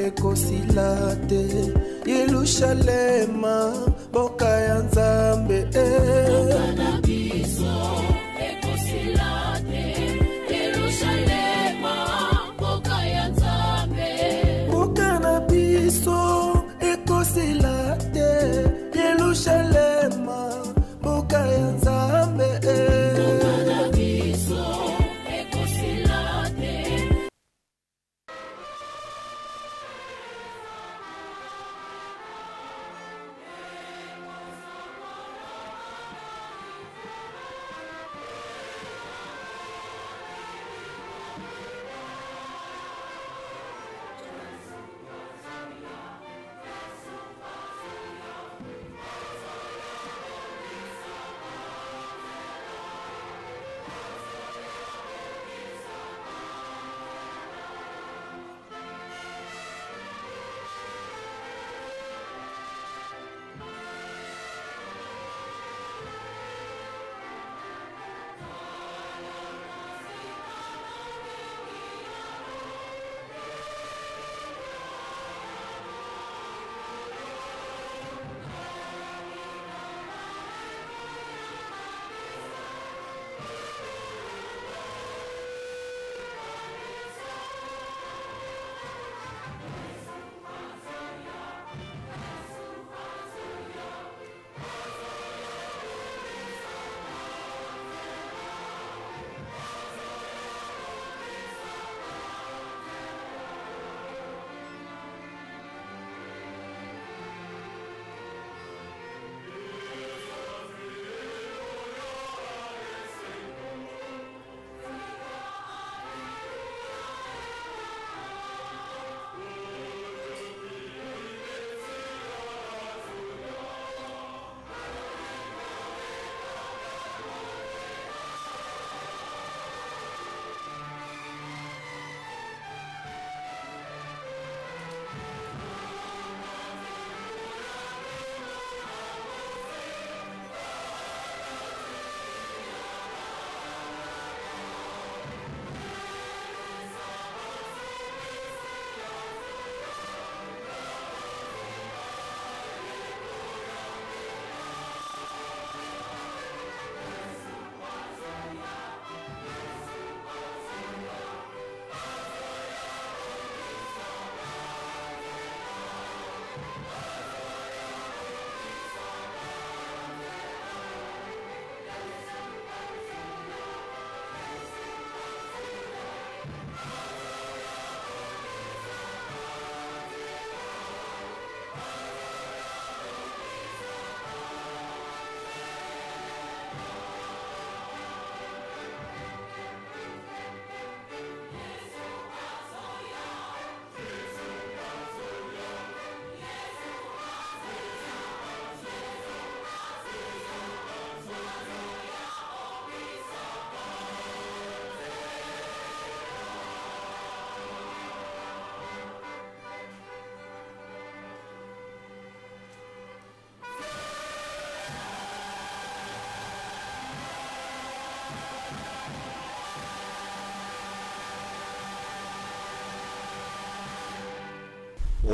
ekosila te. Yerusalema boka ya Nzambe boka na biso ekosila te. Yerusalema boka ya Nzambe boka na biso ekosila te. Yerusalema boka ya Nzambe boka na biso ekosila te.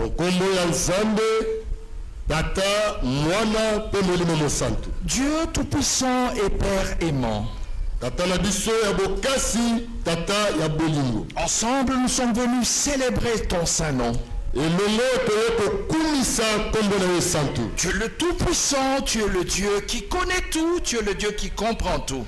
Okombo ya Nzambe, Tata, Mwana, pe Molimo Mosantu. Dieu tout-puissant et Père aimant. Tata na biso ya bokasi, Tata ya bolingo. Ensemble, nous sommes venus célébrer ton saint nom. Tu es le tout-puissant, tu es le Dieu qui connaît tout, tu es le Dieu qui comprend tout.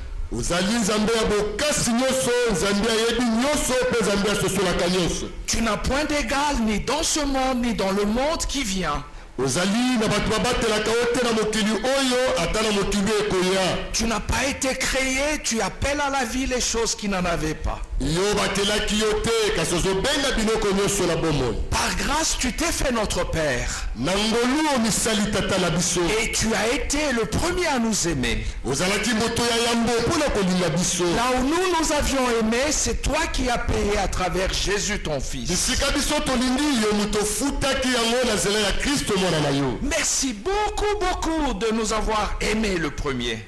Tu n'as point d'égal ni dans ce monde ni dans le monde qui vient. Tu n'as pas été créé, tu appelles à la vie les choses qui n'en avaient pas. Par grâce, tu t'es fait notre Père. Et tu as été le premier à nous aimer. Là où nous avions aimé, c'est toi qui as payé à travers Jésus ton Fils. Merci beaucoup de nous avoir aimés le premier.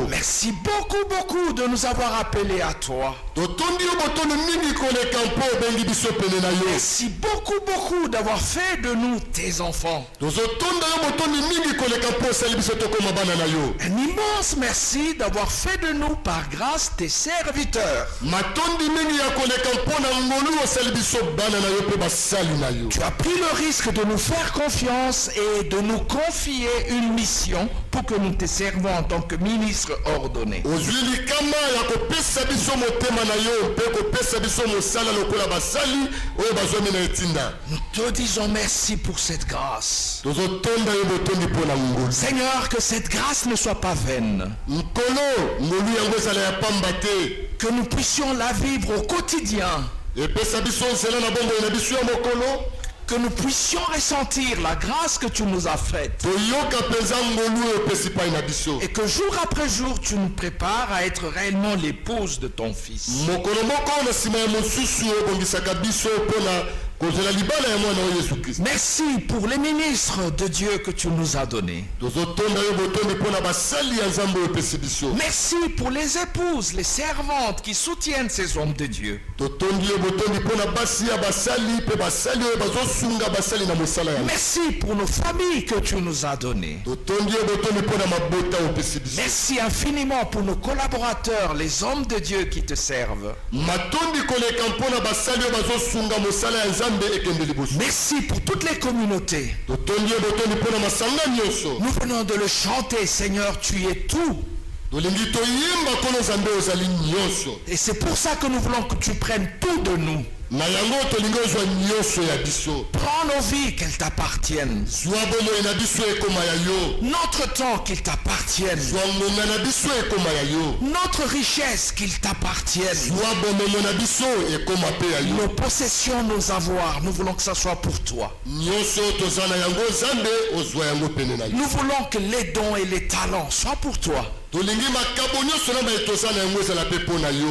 Merci beaucoup de nous avoir appelés à toi. Merci beaucoup d'avoir fait de nous tes enfants. Un immense merci d'avoir fait de nous par grâce tes serviteurs. Tu as pris le risque de nous faire confiance et de nous confier une mission pour que nous te servons en tant que ministre ordonné. Nous te disons merci pour cette grâce. Seigneur, que cette grâce ne soit pas vaine. Que nous puissions la vivre au quotidien. Que nous puissions ressentir la grâce que tu nous as faite. Et que jour après jour, tu nous prépares à être réellement l'épouse de ton Fils. Merci pour les ministres de Dieu que tu nous as donnés. Merci pour les épouses, les servantes qui soutiennent ces hommes de Dieu. Merci pour nos familles que tu nous as données. Merci infiniment pour nos collaborateurs, les hommes de Dieu qui te servent. Merci pour toutes les communautés. Nous venons de le chanter, Seigneur, tu es tout. Et c'est pour ça que nous voulons que tu prennes tout de nous. Prends nos vies, qu'elles t'appartiennent. Notre temps, qu'il t'appartienne. Notre richesse, qu'il t'appartienne. Nos possessions, nos avoirs, nous voulons que ça soit pour toi. Nous voulons que les dons et les talents soient pour toi.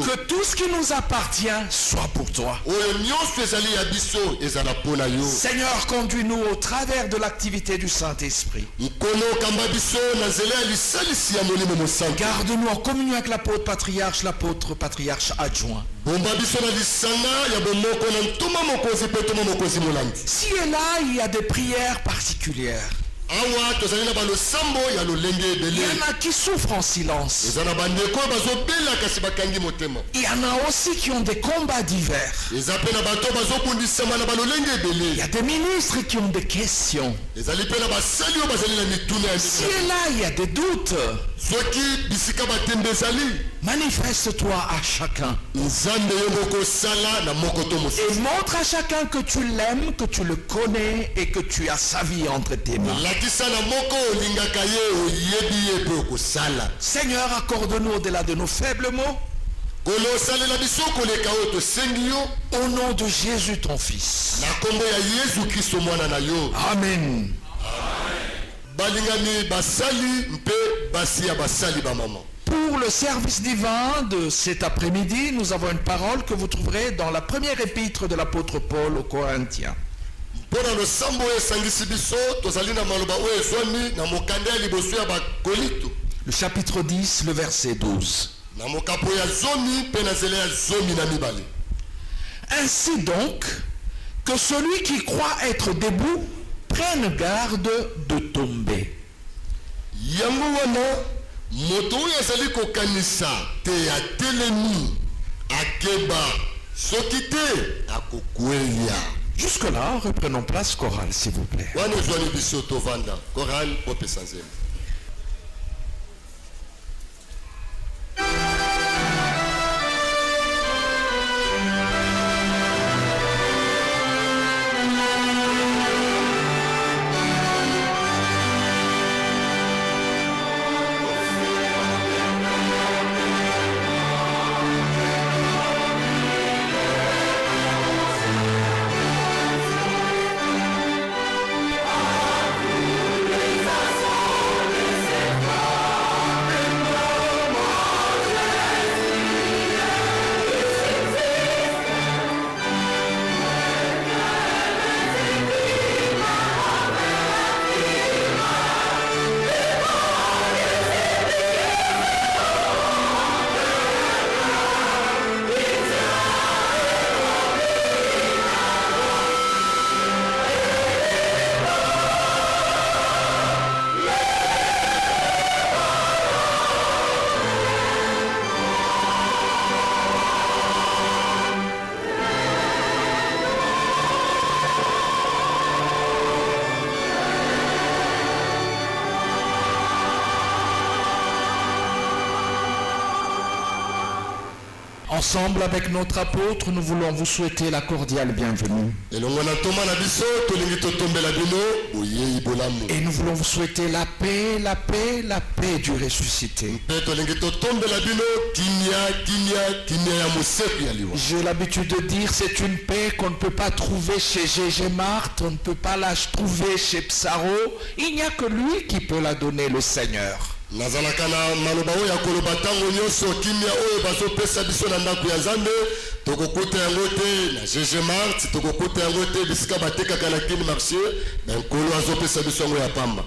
Que tout ce qui nous appartient soit pour toi. Seigneur, conduis-nous au travers de l'activité du Saint-Esprit. Garde-nous en communion avec l'apôtre patriarche adjoint. Si et là, il y a des prières particulières. Il y en a qui souffrent en silence. Il y en a aussi qui ont des combats divers. Il y a des ministres qui ont des questions. Si et là, il y a des doutes. Manifeste-toi à chacun. Et montre à chacun que tu l'aimes, que tu le connais et que tu as sa vie entre tes mains. Seigneur, accorde-nous au-delà de nos faibles mots. Au nom de Jésus ton Fils. Amen. Pour le service divin de cet après-midi, nous avons une parole que vous trouverez dans la première épître de l'apôtre Paul aux Corinthiens. Le chapitre 10, le verset 12. Ainsi donc, que celui qui croit être debout prenne garde de tomber. Jusque-là, reprenons place chorale, s'il vous plaît. Ensemble avec notre apôtre, nous voulons vous souhaiter la cordiale bienvenue. Et nous voulons vous souhaiter la paix, la paix, la paix du ressuscité. J'ai l'habitude de dire c'est une paix qu'on ne peut pas trouver chez G.G. Marthe, on ne peut pas la trouver chez Psaro. Il n'y a que lui qui peut la donner, le Seigneur.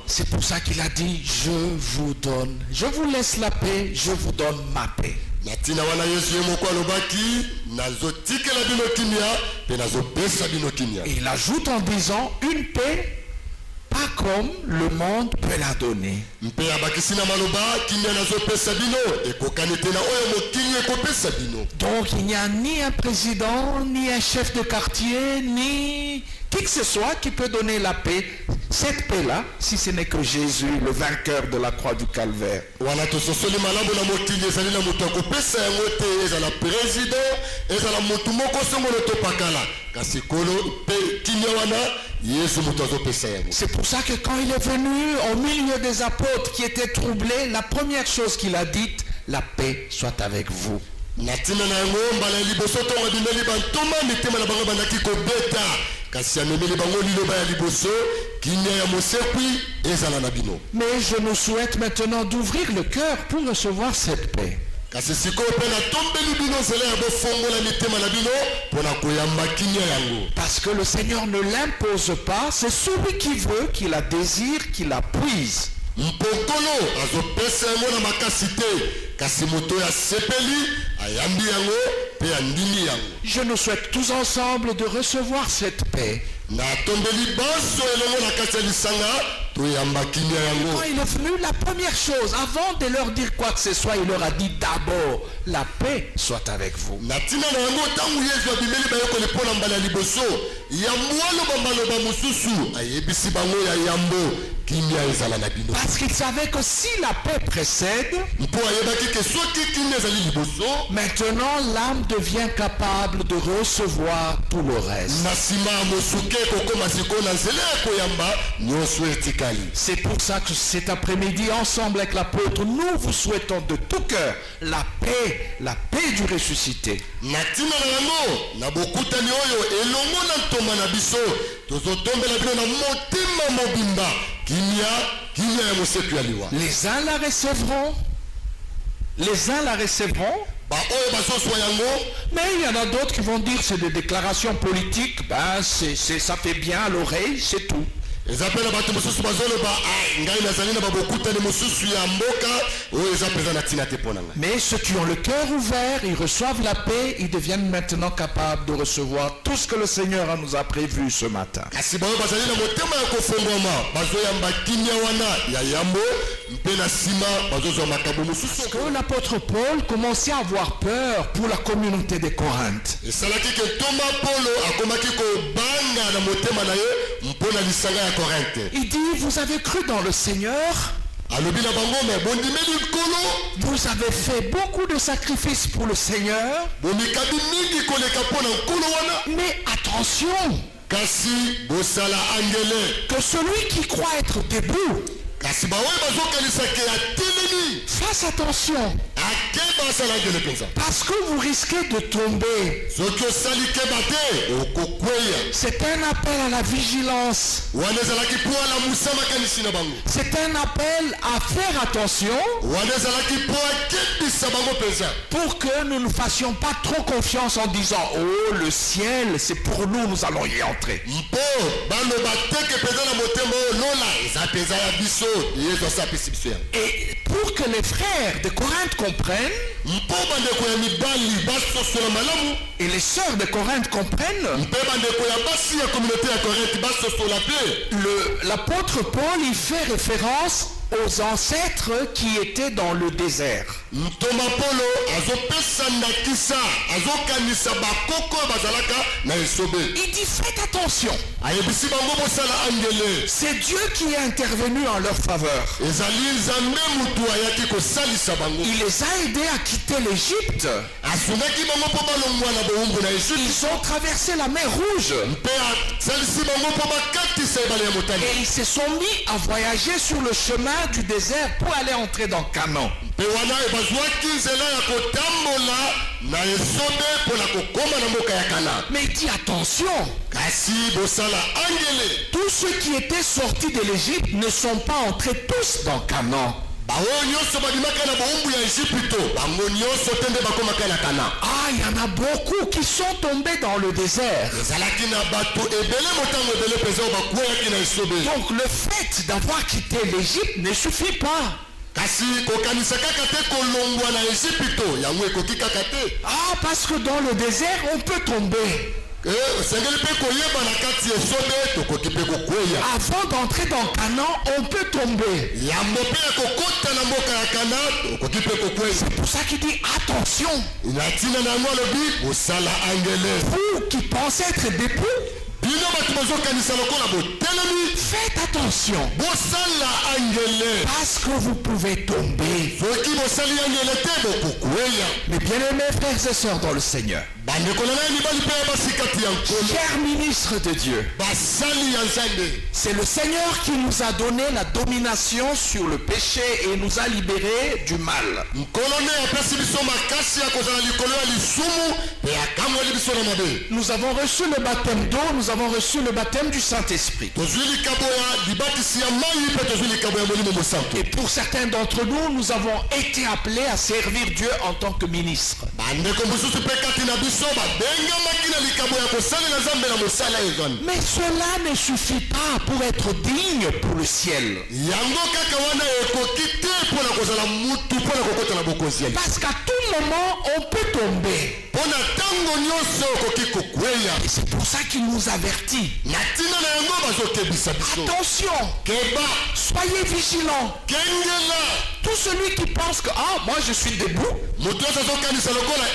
C'est pour ça qu'il a dit je vous donne, je vous laisse la paix, je vous donne ma paix. Et il ajoute en disant une paix pas comme le monde peut la donner. Donc il n'y a ni un président, ni un chef de quartier, ni qui que ce soit qui peut donner la paix. Cette paix-là, si ce n'est que Jésus, le vainqueur de la croix du Calvaire. C'est pour ça que quand il est venu au milieu des apôtres qui étaient troublés, la première chose qu'il a dite, la paix soit avec vous. Mais je nous souhaite maintenant d'ouvrir le cœur pour recevoir cette paix. Parce que le Seigneur ne l'impose pas, c'est celui qui veut, qui la désire, qui la puise. Je nous souhaite tous ensemble de recevoir cette paix. Quand il est venu, la première chose, avant de leur dire quoi que ce soit, il leur a dit d'abord, la paix soit avec vous. Parce qu'il savait que si la paix précède, maintenant l'âme devient capable de recevoir tout le reste. C'est pour ça que cet après-midi, ensemble avec l'apôtre, nous vous souhaitons de tout cœur la paix du ressuscité. Les uns la recevront, mais il y en a d'autres qui vont dire c'est des déclarations politiques, ça fait bien à l'oreille, c'est tout. Mais ceux qui ont le cœur ouvert, ils reçoivent la paix, ils deviennent maintenant capables de recevoir tout ce que le Seigneur nous a prévu ce matin. Parce que l'apôtre Paul commençait à avoir peur pour la communauté de Corinthe. Il dit, vous avez cru dans le Seigneur, vous avez fait beaucoup de sacrifices pour le Seigneur, mais attention, que celui qui croit être debout, fasse attention, parce que vous risquez de tomber. C'est un appel à la vigilance. C'est un appel à faire attention pour que nous ne fassions pas trop confiance en disant oh le ciel c'est pour nous, nous allons y entrer. Et pour que les frères de Corinthe comprennent et les sœurs de Corinthe comprennent, l'apôtre Paul il fait référence aux ancêtres qui étaient dans le désert. Il dit faites attention. ayebisi bango bosala angele. C'est Dieu qui est intervenu en leur faveur. Ezali nzambe mutu ayaki kosalisa bango. Il les a aidés à quitter l'Égypte. Asungaki bango mpo balongwa na bowumbu na Ejipte. Ils ont traversé la mer Rouge. Mpe asalisi bango mpo bakatisa ebale ya motane. Et ils se sont mis à voyager sur le chemin du désert pour aller entrer dans Canaan. Mpe wana bazwaki nzela ya kotambola na esobe mpo na kokoma na mboka ya Kana. Mais il dit attention. Kasi bosala angele. Tous ceux qui étaient sortis de l'Égypte ne sont pas entrés tous dans Canaan. Bango nyonso babimaka na bowumbu ya Ejipito. Bango nyonso te nde bakomaka na Kana. Ah, il y en a beaucoup qui sont tombés dans le désert. Ezalaki na bato ebele motango ebele mpenza oyo bakweyaki na esobe. Donc le fait d'avoir quitté l'Égypte ne suffit pas. Kasi kokanisa kaka te kolongwa na Ejipito yango ekoki kaka te. Ah, parce que dans le désert, on peut tomber. Osengeli mpe koyeba na kati ya esobe tokoki mpe kokweya. Avant d'entrer dans Canaan, on peut tomber. Yambo mpe ya kokota na mboka ya Kana tokoki mpe kokweya. C'est pour ça qu'il dit attention. Na ntina na yango alobi bosala angele. Vous qui pensez être debout, bino bato bozokanisa lokola botelemi, faites attention. bosala angele. Parce que vous pouvez tomber. Soki bosali angele te bokokweya. Mes bien-aimés frères et sœurs dans le Seigneur, bandeko na ngai mibali mpe basi kati ya nkolo, chers ministres de Dieu, basali ya Nzambe, c'est le Seigneur qui nous a donné la domination sur le péché et nous a libérés du mal. nkolo nde apesi biso makasi ya kozala likolo ya lisumu mpe akamweli biso na mabe. Nous avons reçu le baptême d'eau, nous avons reçu le baptême du Saint-Esprit. tozwi likabo ya libatisi ya mai mpe tozwi likabo ya molimo mosantu. Et pour certains d'entre nous, nous avons été appelés à servir Dieu en tant que ministres. bandeko mosusu mpe kati na biso babengamaki na likabo ya kosalela Nzambe na mosala ezwani. Mais cela ne suffit pas pour être digne pour le ciel. yango kaka wana ekoki te mpo na kozala mutu mpo na kokota na bokonzi ya Parce qu'à tout moment, on peut tomber. mpo na ntango nyonso okoki kokweya. Et c'est pour ça qu'il nous avertit. na ntina na yango bazokebisa biso Attention, keba, soyez vigilants. kengela. Tout celui qui pense que, ah, moi je suis debout, moto nyonso azokanisa lokola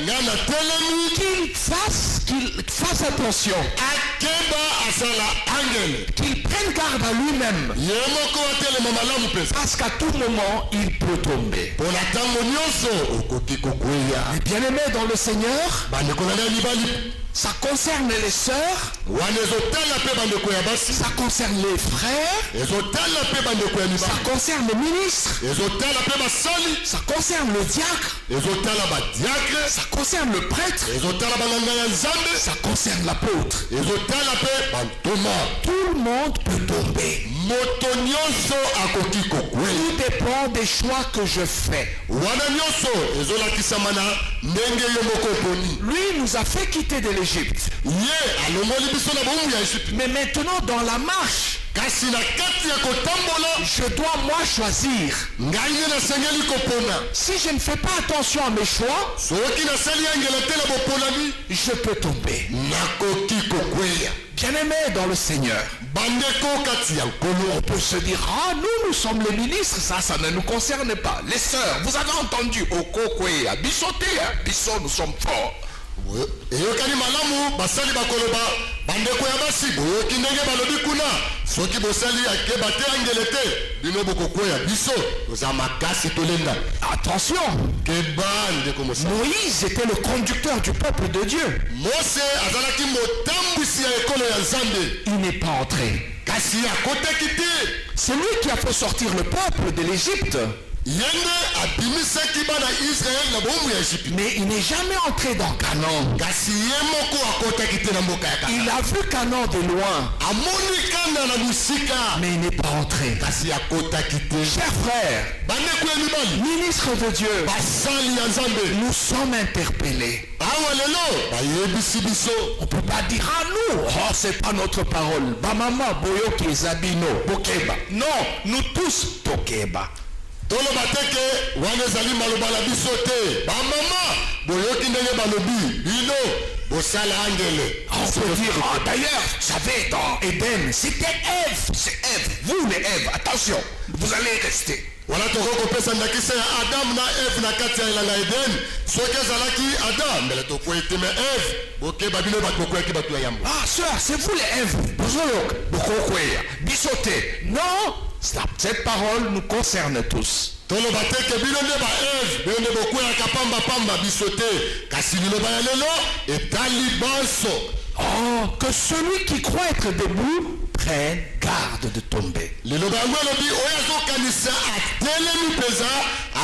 nga na telemi, qu'il fasse attention, akeba asala angele. qu'il prenne garde à lui-même. ye moko atelema malamu mpenza. Parce qu'à tout moment, il peut tomber. mpo na ntango nyonso okoki kokweya. Bien-aimés dans le Seigneur, bandeko na ngai mibali, ça concerne les sœurs, wana ezotala mpe bandeko ya basi, ça concerne les frères, ezotala mpe bandeko ya ça mibali, concerne les ministres, ezotala mpe basali, ça concerne le diacre, ezotala badiakre, ça concerne le prêtre, ezotala banganga ya Nzambe, ça concerne l'apôtre. ezotala mpe bantoma. Tout le monde peut tomber. moto nyonso akoki kokweya. Tout dépend des choix que je fais. wana nyonso ezolakisama na ndenge yo moko oponi. Lui nous a fait quitter de l'Égypte. ye alongoli biso na bowumbu ya Ejipte. Mais maintenant, dans la marche, kasi na kati ya kotambola, je dois moi choisir. ngai nde nasengeli kopona. Si je ne fais pas attention à mes choix, soki nasali angela te na boponami, je peux tomber. nakoki kokweya. Bien-aimés dans le Seigneur, bandeko kati ya nkolo, on peut se dire, ah, nous sommes les ministres, ça ne nous concerne pas. Les sœurs, vous avez entendu, Okokwe, à Bissoté, Bisso, nous sommes forts. eyokani malamu basali bakoloba bandeko ya basi boyoki ndenge balobi kuna soki bosali akeba te angele te bino bokokweya biso toza makasi tolenda. Attention, keba ndeko mosali. Moïse était le conducteur du peuple de Dieu. mose azalaki motambwisi ya ekolo ya Nzambe, Il n'est pas entré. kasi akotaki te. C'est lui qui a fait sortir le peuple de l'Égypte. yende abimisaki bana Israel na bowumbu ya Ejipte, Mais il n'est jamais entré dans Canaan. kasi ye moko akotaki te na mboka ya Il Kana. a vu Canaan de loin, amoni kanda na mosika, mais il n'est pas entré. kasi akotaki te. Chers frères, bandeko ya mibali, ministres de Dieu, basali ya Nzambe, nous sommes interpellés. awa lelo bayebisi biso. On ne peut pas dire à nous, oh, c'est pas notre parole. Ba maman, boyoki ezabino, bokeba. Non, nous tous, tokeba. toloba teke wana ezali maloba na biso te. bamama boyoki ndenge balobi bino bosala angele. On peut dire, oh, d'ailleurs, vous savez, dans Éden, c'était Ève, c'est Ève, vous les Ève, attention, vous allez rester. wana tokokopesa ndakisa ya Adam na Eve na kati ya elanga Eden soki ezalaki Adam mbele tokoyete me Eve bokeba bino bato bokoyaki bato ya yambo. Ah, sœur, c'est vous les Ève. Non, cette parole nous concerne tous. toloba teke bino nde ba Eve bino nde bokweyaka pamba biso te kasi liloba ya lelo etali banso. Oh, que celui qui croit être debout prenne garde de tomber. liloba yango elobi oyo azokanisa atelemi mpenza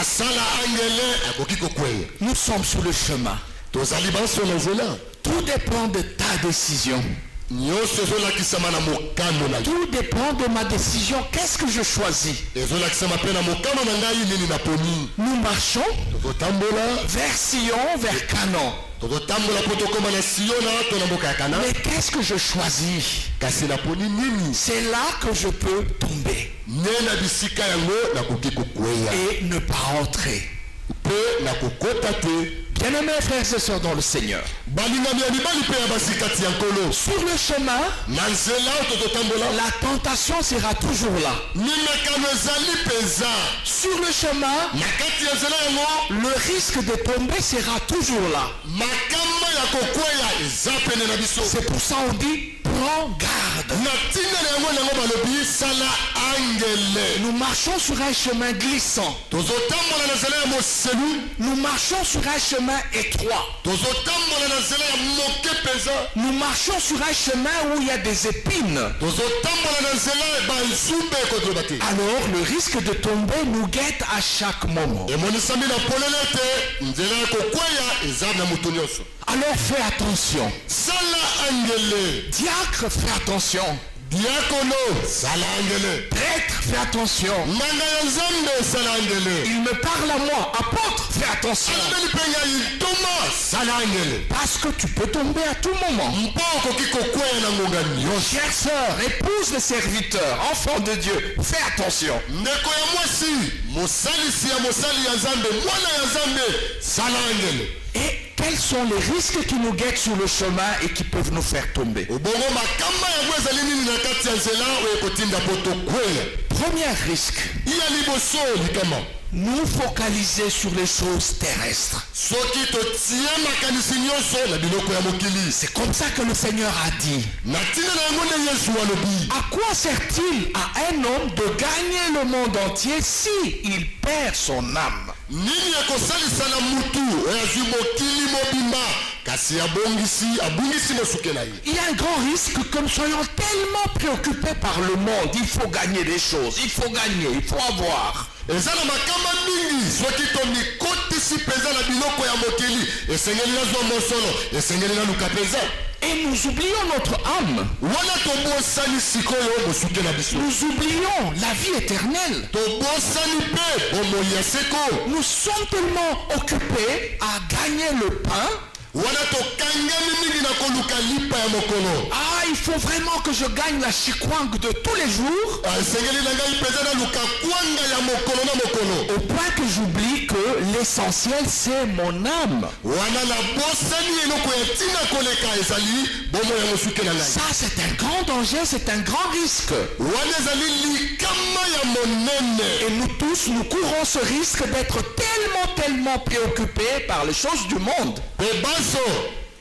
asala angele akoki kokweya. Nous sommes sur le chemin. tozali banso na nzela. Tout dépend de ta décision. nyonso ezolakisama na mokano na yo. Tout dépend de ma décision. Qu'est-ce que je choisis? ezolakisama mpe na mokano na ngai nini naponi. Nous marchons tokotambola vers Sion, vers Canaan. tokotambola mpo tokóma na Siona to na mboka ya Kana. Mais qu'est-ce que je choisis? kasi naponi nini? C'est là que je peux tomber nde na bisika yango nakoki kokweya et ne pas rentrer. mpe nakokota te. Bien-aimés frères et sœurs dans le Seigneur, balingami ya mibali mpe ya basi kati ya nkolo. sur le chemin, na nzela oyo tokotambola la tentation sera toujours là. mimekano ezali mpenza. Sur le chemin, na kati ya nzela yango le risque de tomber sera toujours là. makama ya kokweya eza pene na biso. C'est pour ça on dit, prends garde. na ntina na yango nango balobi sala angele. Nous marchons sur un chemin glissant. tozotambola na nzela ya moselu. Nous marchons sur un chemin étroit. tozotambola na nzela ya moke mpenza. Nous marchons sur un chemin où il y a des épines. tozotambola na nzela banzumbe ekotoloba te. Alors le risque de tomber nous guette à chaque moment. emonisami na polele te nzela ya kokweya eza na moto nyonso. Alors fais attention. sala angele. Diacre, fais attention. diakono sala angele. Prêtre, fais attention. nganga ya nzambe sala angele. Il me parle à moi. Apôtre, fais attention. alobeli mpe ngai toma sala angele. Parce que tu peux tomber à tout moment. mpo okoki kokweya na ngonga nyonso. Chère sœur, épouse le serviteur, enfant de Dieu, fais attention. ndeko ya mwasi mosalisi ya mosali ya nzambe mwana ya nzambe sala angele. Et quels sont les risques qui nous guettent sur le chemin et qui peuvent nous faire tomber? obongo makamba yango ezali nini na kati ya nzela oyo ekotinda mpo tokweya. Premier risque, iya liboso likama nous focaliser sur les choses terrestres. soki totie makanisi nyonso na biloko ya mokili. C'est comme ça que le Seigneur a dit. na ntina na yango nde yesu alobi À quoi sert-il à un homme de gagner le monde entier si il perd son âme? nini ekosalisa na mutu oyo azwi mokili mobimba kasi abungisi mosuke na ye. Il y a un grand risque que nous soyons tellement préoccupés par le monde. Il faut gagner des choses, il faut gagner, il faut avoir. eza na makamba mingi soki tomikotisi mpenza na biloko ya mokili esengeli nazwa mosolo esengeli naluka mpenza. Et nous oublions notre âme. wana tobosani sikoyo mosuke na biso. Nous oublions la vie éternelle. tobosani mpe bomoi ya seko. Nous sommes tellement occupés à gagner le pain. wana tokangami mingi na koluka lipa ya mokolo. Ah, il faut vraiment que je gagne la chikwang de tous les jours. esengeli na ngai mpenza naluka kwanga ya mokolo na mokolo. Au point que j'oublie que l'essentiel c'est mon âme. wana nabosani eloko ya ntina koleka ezali bomo ya mosuke na ngai. Ça c'est un grand danger, c'est un grand risque. wana ezali likama ya monene. Et nous tous, nous courons ce risque d'être tellement préoccupés par les choses du monde. mpe banso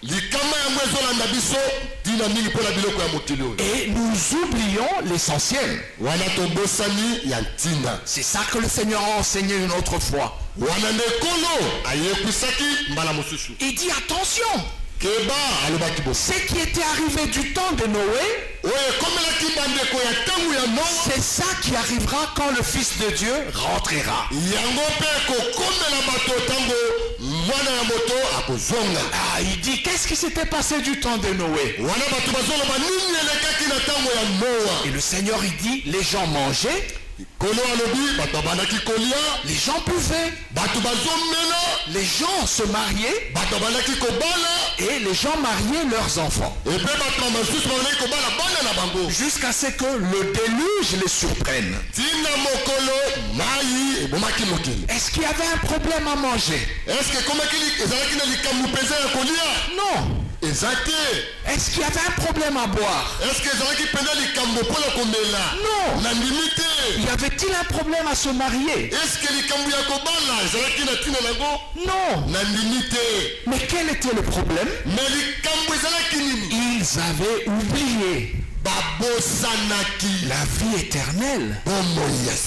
likama yango ezolanda biso ntina mingi mpo na biloko ya mokili oyo. Et nous oublions l'essentiel. wana tobosani ya ntina. C'est ça que le Seigneur a enseigné une autre fois. wana nde nkolo ayebisaki mbala mosusu. Il dit attention, keba alobaki bosi. ce qui était arrivé du temps de Noé, oyo ekomelaki bandeko ya ntango ya noa. c'est ça qui arrivera quand le Fils de Dieu rentrera. yango mpe ekokomela bato ntango mwana ya moto akozonga. Ah, il dit qu'est-ce qui s'était passé du temps de Noé? wana bato bazoloba nini elekaki na ntango ya noa. Et le Seigneur il dit les gens mangeaient, kolo alobi bato babandaki kolia. les gens buvaient, bato bazomela. les gens se mariaient bato babandaki kobala. et les gens mariaient leurs enfants. epe bato mosusu babandaki kobala bana na bango. Jusqu'à ce que le déluge les surprenne. ntina mokolo mai ebomaki mokili. Est-ce qu'il y avait un problème à manger? eske ezalaki na likambo mpenza ya kolia. Non. Ezate. Est-ce qu'il y avait un problème à boire? Est-ce que ezalaki penda likambo mpona komela? Non. Nandimi te. Y avait-il un problème à se marier? Est-ce que likambo ya kobala ezalaki na ntina nango? Non. Nandimi te. Mais quel était le problème? Mais likambo ezalaki nini? Ils avaient oublié Babosanaki. la vie éternelle.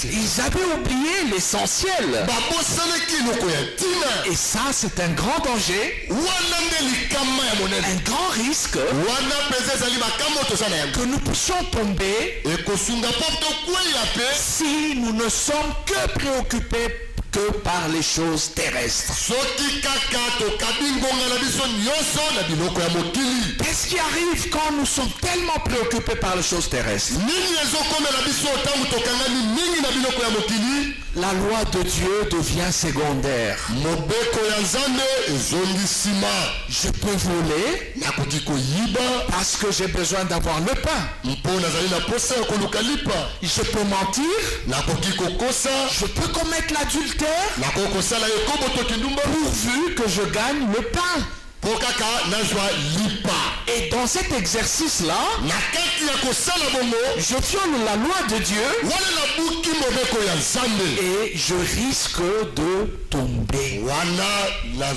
Ils avaient oublié l'essentiel. Babosanaki loko ya ntina. Et ça, c'est un grand danger, Wana nde likama ya monene. un grand risque Wana peza ezali makambo tozala yango. que nous puissions tomber Ekosunga mpo tokweya pe. si nous ne sommes que préoccupés que par les choses terrestres. Soki kaka tokabi ngonga na biso nyonso na biloko ya mokili. Qu'est-ce qui arrive quand nous sommes tellement préoccupés par les choses terrestres? Nini ezokomela biso ntango tokangami mingi na biloko ya mokili? La loi de Dieu devient secondaire. Mobeko ya Nzambe ezongi nsima. Je peux voler Nakoki koyiba parce que j'ai besoin d'avoir le pain. mpo nazali na posa ya koluka lipa. Je peux mentir, Nakoki kokosa. je peux commettre l'adultère Nakoki kosala ekobo toki ndumba pourvu que je gagne le pain. mpo kaka nazwa lipa. Et dans cet exercice-là, Na kati ya kosala bongo je viole la loi de Dieu wana nabuki mobeko ya Nzambe. et je risque de tomber. Wana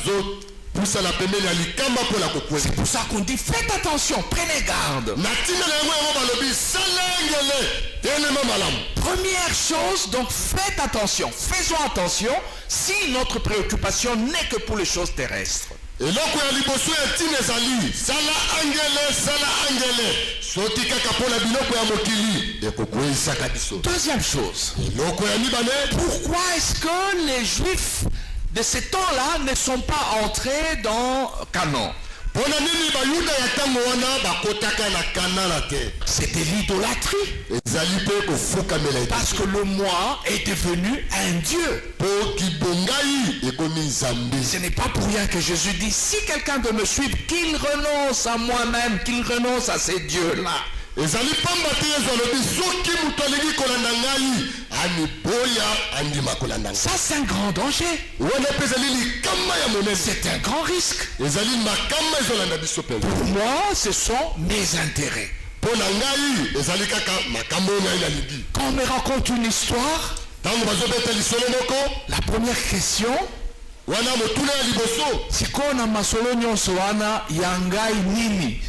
nazopusana pembeni ya likamba mpo na kokwela. C'est pour ça qu'on dit faites attention, prenez garde. Na ntina na yango yango balobi sala ngele telema malamu. Première chose, donc faites attention, faisons attention si notre préoccupation n'est que pour les choses terrestres. Eloko ya liboso ya ntina ezali sala angele soki kaka mpo na biloko ya mokili ekokweyisaka biso. Deuxième chose, Eloko ya mibale, pourquoi est-ce que les Juifs de ce temps-là ne sont pas entrés dans Canaan? mpo na nini bayuda ya ntango wana bakotaka na kanana te? C'était l'idolâtrie. Ezali mpe kofukamela ete. Parce que le moi est devenu un Dieu. Mpo kibongai ekomi Nzambe. Ce n'est pas pour rien que Jésus dit, si quelqu'un veut me suivre, qu'il renonce à moi-même, qu'il renonce à ces dieux-là. Ezali pamba te Yesu alobi soki moto alingi kolanda ngai amiboya andima kolanda ngai. Ça, c'est un grand danger. Wana mpe ezali likama ya monene. C'est un grand risque. Ezali makama ezolanda biso mpenza. Pour moi, ce sont mes intérêts. Mpo na ngai ezali kaka makambo oyo ngai nalingi. Quand on me raconte une histoire, Ntango bazobeta lisolo moko la première question, wana motuna ya liboso sikoyo na masolo nyonso wana ya ngai nini?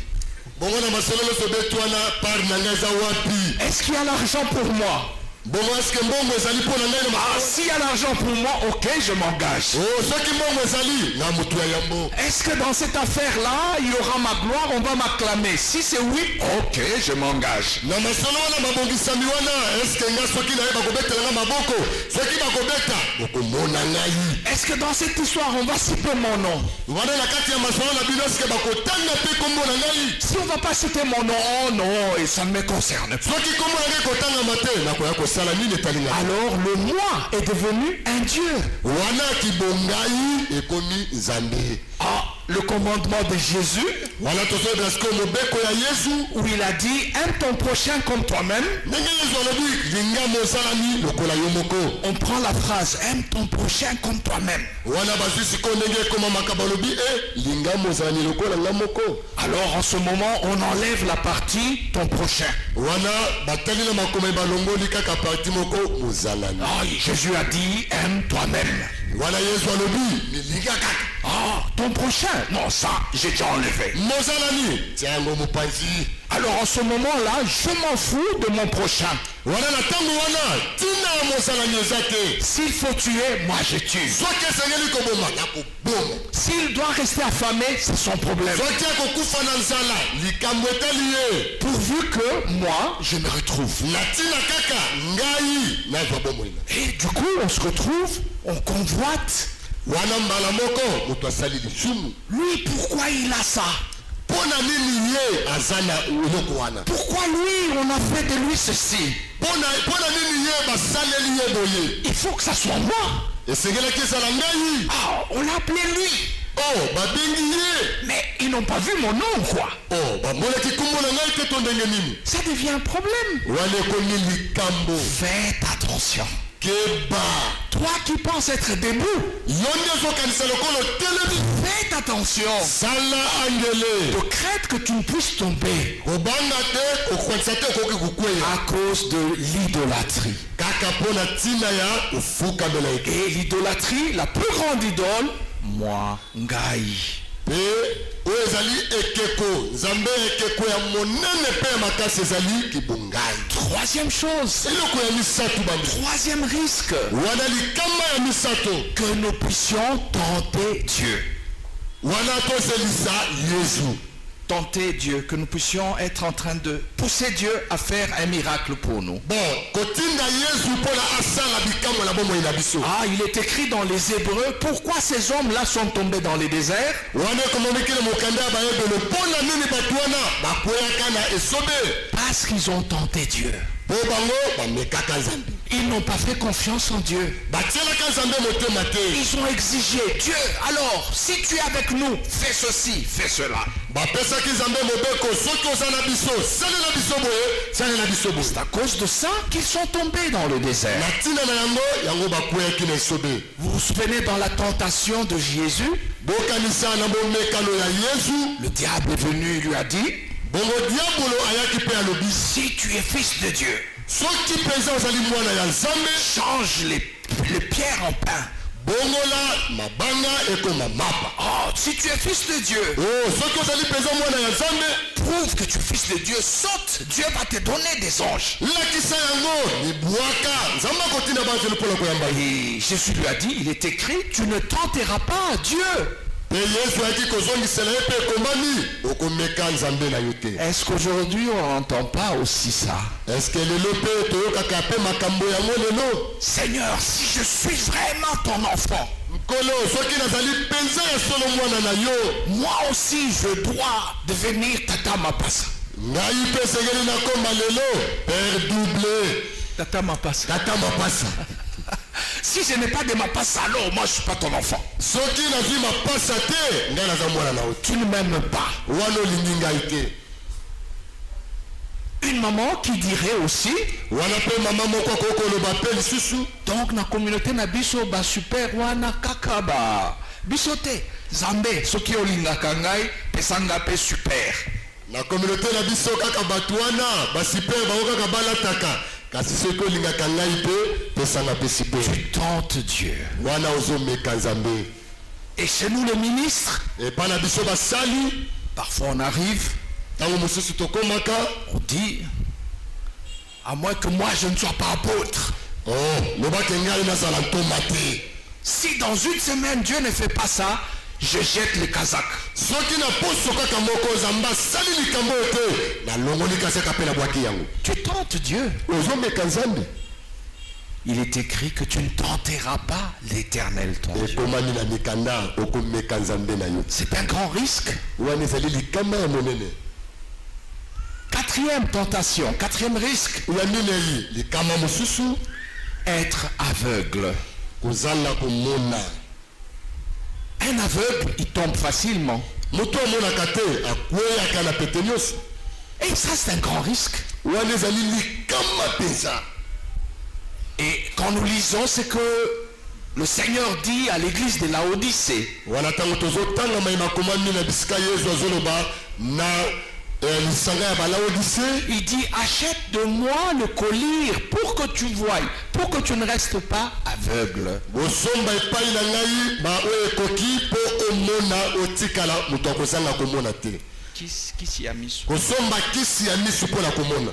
bongo na masolo nyonso beti wana pari na ngai eza wapi? Est-ce qu'il y a l'argent pour moi? Bongo eske mbongo ezali mpo na ngai na Ah, makolo? s'il y a l'argent pour moi, ok, je m'engage. Oh, soki mbongo ezali na motu ya yambo. Est-ce que dans cette affaire-là, il y aura ma gloire, on va m'acclamer? Si c'est oui, ok, je m'engage. Na masolo wana mabongisami wana eske nga soki na ye bakobetela nga maboko soki bakobeta bokomona ngai. Est-ce que dans cette histoire, on va citer mon nom? Wana na kati ya masolo na bino eske bakotanga mpe kombo na ngai? Si on ne va pas citer mon nom, oh non, et ça ne me concerne pas. Soki kombo na ngai kotangama te nakoya kosala nini etali ngai? Alors le moi est devenu un Dieu. Wana kibongai ekomi Nzambe. Ah, le commandement de Jésus, Wana tozoyeba sikoyo mobeko ya Yesu où il a dit aime ton prochain comme toi-même. ndenge Yesu alobi linga mosalami lokola yo moko. On prend la phrase aime ton prochain comme toi-même. Wana bazwi sikoyo ndenge ekomamaka balobi linga mozalami lokola nga moko. Alors en ce moment, on enlève la partie ton prochain. Wana batali na makomami balongoli kaka parti moko mozalami. Ah, Jésus a dit aime toi-même. Wana Yesu alobi milinga kaka Ah, ton prochain. Non, ça, j'ai déjà enlevé. mozalami tia yango mopanzi. Alors en ce moment-là, je m'en fous de mon prochain. Wana na ntango wana ntina ya mozalami eza te. S'il faut tuer, moi je tue. Soki esengeli koboma nakoboma. S'il doit rester affamé, c'est son problème. Soki akokufa na nzala likambo etali ye. Pourvu que moi, je me retrouve. Na ntina kaka ngai nazwa bomoi na. Et du coup, on se retrouve, on convoite. Wana mbala moko moto asali lisumu. Lui, pourquoi il a ça? Mpo na nini ye aza na eloko wana? Pourquoi lui, on a fait de lui ceci? Mpo na nini ye basaleli ye boye? Il faut que ça soit moi. Esengelaki ezala ngai. Ah, on l'a appelé lui. Oh, babengi ye. Mais ils n'ont pas vu mon nom, quoi. Oh, bamonaki kombo na ngai te to ndenge nini? Ça devient un problème. Wana ekomi likambo. Faites attention. Keba. Toi qui penses être debout, Yo nde ozokanisa lokolo telemi. faites attention. sala angele De crainte que tu ne puisses tomber kobanga te okwanisa te okoki kokweya à cause de l'idolâtrie. kaka mpo na ntina ya kofukamela eke Et l'idolâtrie, la plus grande idole, moi, ngai. mpe oyo ezali ekeko nzambe ekeko ya monene mpe ya makasi ezali kibongai. Troisième chose, eloko ya misato bambi troisième risque, wana likama ya misato que nous puissions tenter Dieu. wana tozelisa yesu Tenter Dieu, que nous puissions être en train de pousser Dieu à faire un miracle pour nous. bon kotinda yesu mpona asala bikamwa na bomoi na biso Ah, il est écrit dans les Hébreux, pourquoi ces hommes-là sont tombés dans les déserts? wana ekomamikile mokanda ya bayebelo mpona nini bato wana bakweyaka na esobe Parce qu'ils ont tenté Dieu. mpo bango bamekaka nzambe Ils n'ont pas fait confiance en Dieu. batielaka nzambe motema te Ils ont exigé, Dieu, alors, si tu es avec nous, fais ceci, fais cela. bapesaki nzambe mobeko soki oza na biso salela biso boye salela biso boye C'est à cause de ça qu'ils sont tombés dans le désert. na ntina na yango yango bakweyaki na esobe Vous vous souvenez dans la tentation de Jésus, bokanisa na bomekano ya yesu le diable est venu, il lui a dit, bongo diabolo ayaki mpe alobi si tu es fils de Dieu, soki mpenza ozali mwana ya nzambe change les pierres en pain. bongola mabanga ekoma mapa Oh, si tu es fils de Dieu, oh soki ozali mpenza mwana ya nzambe prouve que tu es fils de Dieu, saute, Dieu va te donner des anges. lakisa yango libwaka nzambe akotinda banzelu mpona koyamba ye Et Jésus lui a dit, il est écrit, tu ne tenteras pas Dieu. mpe yesu ayaki kozongisela ye mpe ekomami okomeka nzambe na yo te Est-ce qu'aujourd'hui on n'entend pas aussi ça? eske lelo mpe toyokaka mpe makambo yango lelo Seigneur, si je suis vraiment ton enfant, nkolo soki nazali mpenza ya solo mwana na yo moi aussi je dois devenir Tata Mapasa. ngai mpe esengeli nakoma lelo père double Tata Mapasa. tata mapasa Si je n'ai pas de Mapasa, alors moi je ne suis pas ton enfant. soki nazwi mapasa te ngai naza mwana na yo te Tu ne m'aimes pas. wana olingi ngai te Une maman qui dirait aussi, wana mpe mama moko akoki koloba mpe lisusu donc na communauté na biso ba super wana kaka ba biso te Zambe soki olingaka ngai pesanga pe super. na kominauté na biso kaka bato wana basiper bango kaka balataka kasi soki olingaka ngai mpe pesanga mpe siper Tente Dieu. wana ozomeka nzambe Et chez nous les ministres, epa na biso basali parfois on arrive, ntango mosusu tokomaka on dit, à moins que moi je ne sois pas apôtre. oh lobaki ngai nazala ntoma te Si dans une semaine Dieu ne fait pas ça, je jette le kazakh. soki na poso kaka moko nzambe asali likambo oyo te nalongoli kasaka mpe nabwaki yango Tu tentes Dieu. ozomeka nzambe Il est écrit que tu ne tenteras pas l'Éternel ton Dieu. ekomami na mikanda okomeka nzambe na yo C'est un grand risque. wana ezali likama ya monene Quatrième tentation, quatrième risque, ya minei likama mosusu être aveugle. kozala komona Un aveugle, il tombe facilement. moto amonaka te akweyaka na pete nyonso Et ça, c'est un grand risque. wana ezali likama mpenza Et quand nous lisons, c'est que le Seigneur dit à l'église de Laodicée, wana ntango tozotanga mai makomami na bisika yesu azoloba na lisanga ya balaodise il dit, achète de moi le collier pour que tu voies, pour que tu ne restes pas aveugle. bosomba epai na ngai ba oyo ekoki mpo omona otikala moto akozanga komona te Qui s'y a mis sous? kosomba kisi ya misu mpo na komona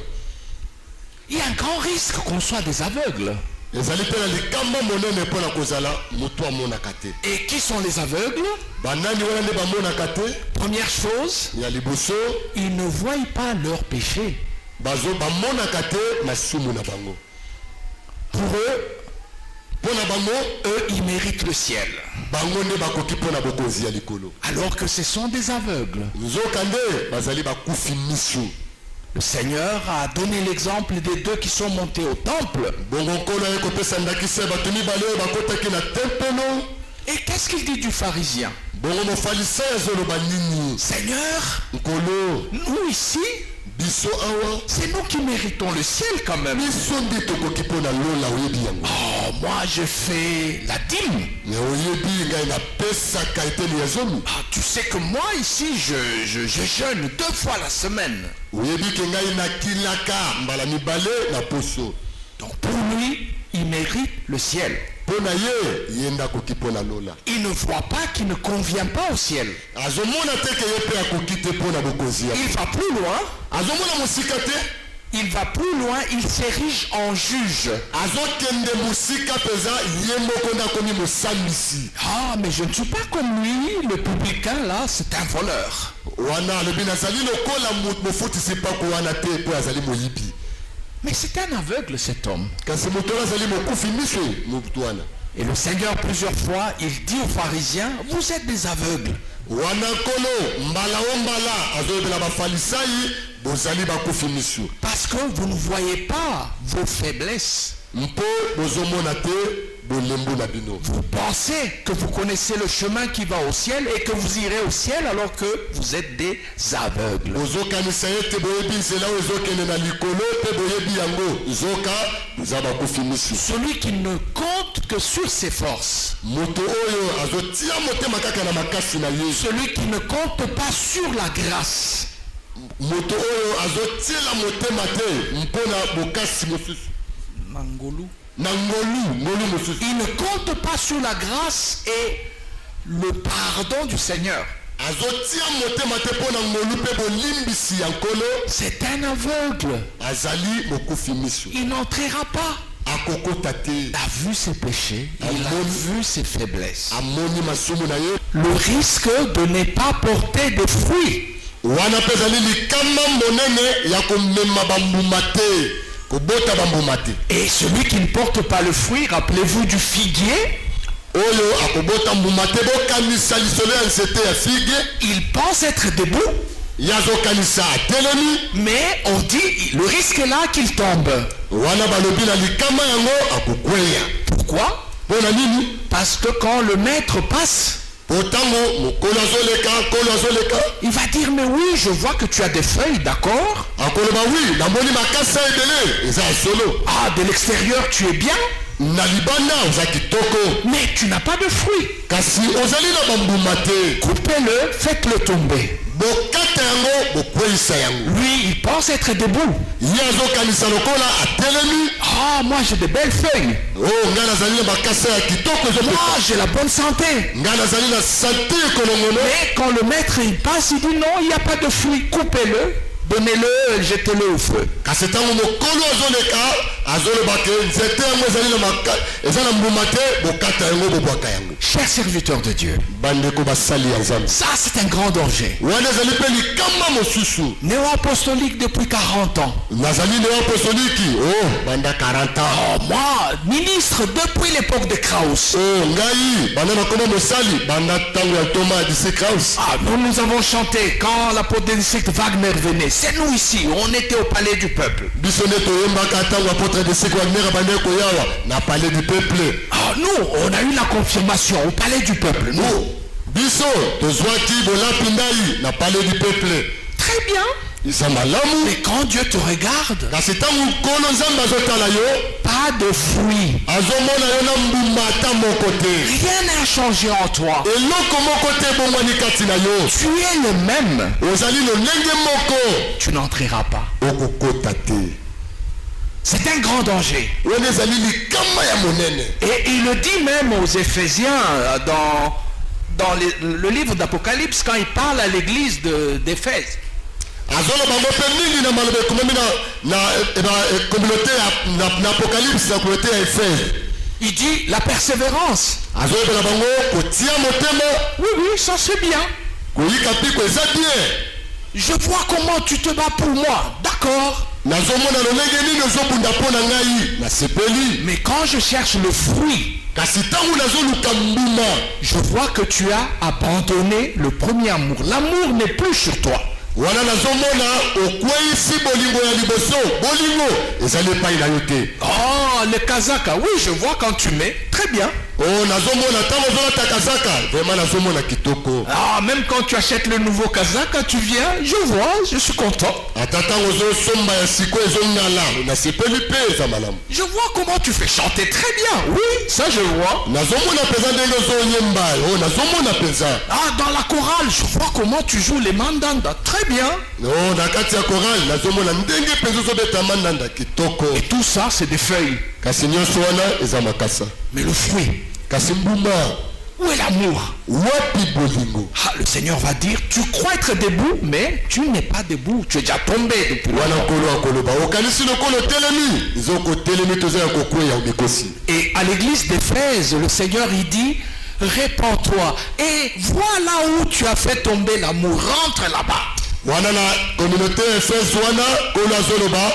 Il y a un grand risque qu'on soit des aveugles. ezali mpe na likamba monene mpo na kozala moto amonaka te Et qui sont les aveugles? banani wana nde bamonaka te Première chose, ya liboso ils ne voient pas leurs péchés. bamonaka te masumu na bango Pour eux, mpo na bango eux, ils méritent le ciel. bango nde bakoki mpo na bokonzi ya likolo Alors que ce sont des aveugles. nzoka nde bazali bakufi misu Le Seigneur a donné l'exemple des deux qui sont montés au temple. bongo nkolo aye kopesa ndakisa ya bato mibale oyo bakotaki na tempelo Et qu'est-ce qu'il dit du pharisien? bongo mofalisai azoloba nini Seigneur, nkolo nous ici, biso awa C'est nous qui méritons le ciel quand même. biso nde tokoki mpo na lola oyebi yango. Oh, moi je fais la dîme. me oyebi ngai napesaka eteni ya zomi. Ah, tu sais que moi ici je jeûne 2 fois la semaine. oyebi ke ngai nakilaka mbala mibale na poso. Donc pour lui, il mérite le ciel. mpo na ye ye nde akoki mpo na lola. Il ne voit pas qu'il ne convient pas au ciel. azomona te ke ye mpe akoki te mpo na bokonzi ya. Il va plus loin. azomona mosika te. Il va plus loin, il s'érige en juge. azokende mosika mpenza ye moko nde akomi mosambisi. Ah, mais je ne suis pas comme lui, le publicain là, c'est un voleur. wana alobi nazali lokola mofutisi mpako wana te mpo azali moyibi. Mais c'est un aveugle cet homme. kasi moto wana azali mokufi miso motu wana. Et le Seigneur plusieurs fois, il dit aux pharisiens, vous êtes des aveugles. wana nkolo mbala o mbala azoyebela bafalisai bozali bakufi miso. Parce que vous ne voyez pas vos faiblesses. mpo bozomona te bolembo na bino. Vous pensez que vous connaissez le chemin qui va au ciel et que vous irez au ciel alors que vous êtes des aveugles. bozokanisa ete boyebi nzela oyo ezokende na likolo mpe boyebi yango zoka boza bakufi miso. Celui qui ne compte que sur ses forces. moto oyo azotia motema kaka na makasi na ye. Celui qui ne compte pas sur la grâce. moto oyo azotiela motema te mpo na bokasi mosusu. Mangolu. na ngolu mosusu. Il ne compte pas sur la grâce et le pardon du Seigneur. azotia motema te mpo na ngolu mpe bolimbisi ya nkolo. C'est un aveugle. azali mokufi miso. Il n'entrera pas. akokota te. Il a vu ses péchés, il a vu ses faiblesses. amoni masumu na ye. Le risque de ne pas porter de fruits. wana mpe ezali likama monene ya komema bambuma te kobota bambuma te. Et celui qui ne porte pas le fruit, rappelez-vous du figuier, oyo akobota mbuma te bokanisa lisolo ya nzete ya fige. il pense être debout, ye azokanisa atelemi. mais on dit, le risque est là qu'il tombe. wana balobi na likama yango akokweya. Pourquoi? mpo na nini? Parce que quand le maître passe, otango mokolo azoleka nkolo azoleka il va dire, mais oui, je vois que tu as des feuilles, d'accord? akoloba wi namoni makasa ebele eza ya solo. Ah, de l'extérieur, tu es bien, na libanda oza kitoko mais tu n'as pas de fruits. kasi ozali na bambuma te. Coupez-le, faites-le tomber. bokata yango bokweyisa yango. Lui, il pense être debout. ye azokanisa lokola atelemi. Ah, moi j'ai de belles feuilles. o ngai nazali na bakasa ya kitoko Moi ezopeka. j'ai la bonne santé. ngai nazali na sante ekolongono. Mais quand le maître il passe, il dit non, il n'y a pas de fruits. Coupez-le, donnez-le, jetez-le au feu. kasi ntango mokolo azoleka azoloba ke nzete yango eza na mbuma te bokata yango bobwaka yango. Chers serviteurs de Dieu, bandeko basali ya nzambe. ça c'est un grand danger. wana ezali mpe likama mosusu. Néo-apostolique depuis 40 ans. nazali neo apostoliki banda 40 ans. Oh, moi, ministre depuis l'époque de Krauss. ngai banda nakoma mosali banda ntango ya Thomas Disi Kraus. Ah, nous avons chanté quand l'apôtre de district Wagner venait. C'est nous ici, on était au palais du peuple. biso nde toyembaka ntango apôtre Disi Wagner abandaki koyawa na palais du peuple. Ah, nous, on a eu la confirmation au palais du peuple. Nous. biso tozwaki bolapi ndai na palais du peuple. Très bien. eza malamu. Mais quand Dieu te regarde, kasi ntango nkolo nzambe azotala yo pas de fruits. azomona yo na mbuma ata moko te. Rien n'a changé en toi. eloko moko te ebongwani kati na yo. Tu es le même. ozali lolenge moko. Tu n'entreras pas. okokota te. C'est un grand danger. wana ezali likama ya monene. Et il le dit même aux Éphésiens dans le livre d'Apocalypse quand il parle à l'église d'Éphèse. azoloba ngo mpe mingi na maloba ekomami na communauté na apocalypse na communauté ya Efese. Il dit la persévérance. azoyebela bango kotia motema. Oui, oui, ça c'est bien. koyika mpiko eza bien. Je vois comment tu te bats pour moi. D'accord. nazomona lolenge nini ozobunda mpo na ngai nasepeli. Mais quand je cherche le fruit, kasi ntango nazoluka mbuma je vois que tu as abandonné le premier amour. L'amour n'est plus sur toi. wana nazomona okweyisi bolingo ya liboso. bolingo ezali epai na yo te. Oh, le kazaka, oui, je vois quand tu mets. Très bien. Oh, nazomona tango zolata kazaka. Vraiment nazomona kitoko. Ah, même quand tu achètes le nouveau kazaka, tu viens, je vois, je suis content. Atatango zo somba ya siko ezongala. Na sepeli pe za malamu. Je vois comment tu fais chanter très bien. Oui, ça je vois. Nazomona peza ndenge zo nyemba. Oh, nazomona peza. Ah, dans la chorale, je vois comment tu joues les mandanda. Très bien. Oh, na kati ya chorale nazomona ndenge peza zo beta mandanda kitoko. Et tout ça, c'est des feuilles. Kasi nyonso wana eza makasa. Mais le fruit, Kasi mbuma. où est l'amour? Wapi bolingo. Ah, le Seigneur va dire, tu crois être debout, mais tu n'es pas debout. Tu es déjà tombé depuis Wana longtemps. kolo akoloba. Okanisi lokolo telemi. Izoko telemi toza ya kokweya umekosi. Et à l'église d'Éphèse, le Seigneur, il dit, répands-toi. Et voilà où tu as fait tomber l'amour. Rentre là-bas. Wana na communauté Efes wana kolo azoloba.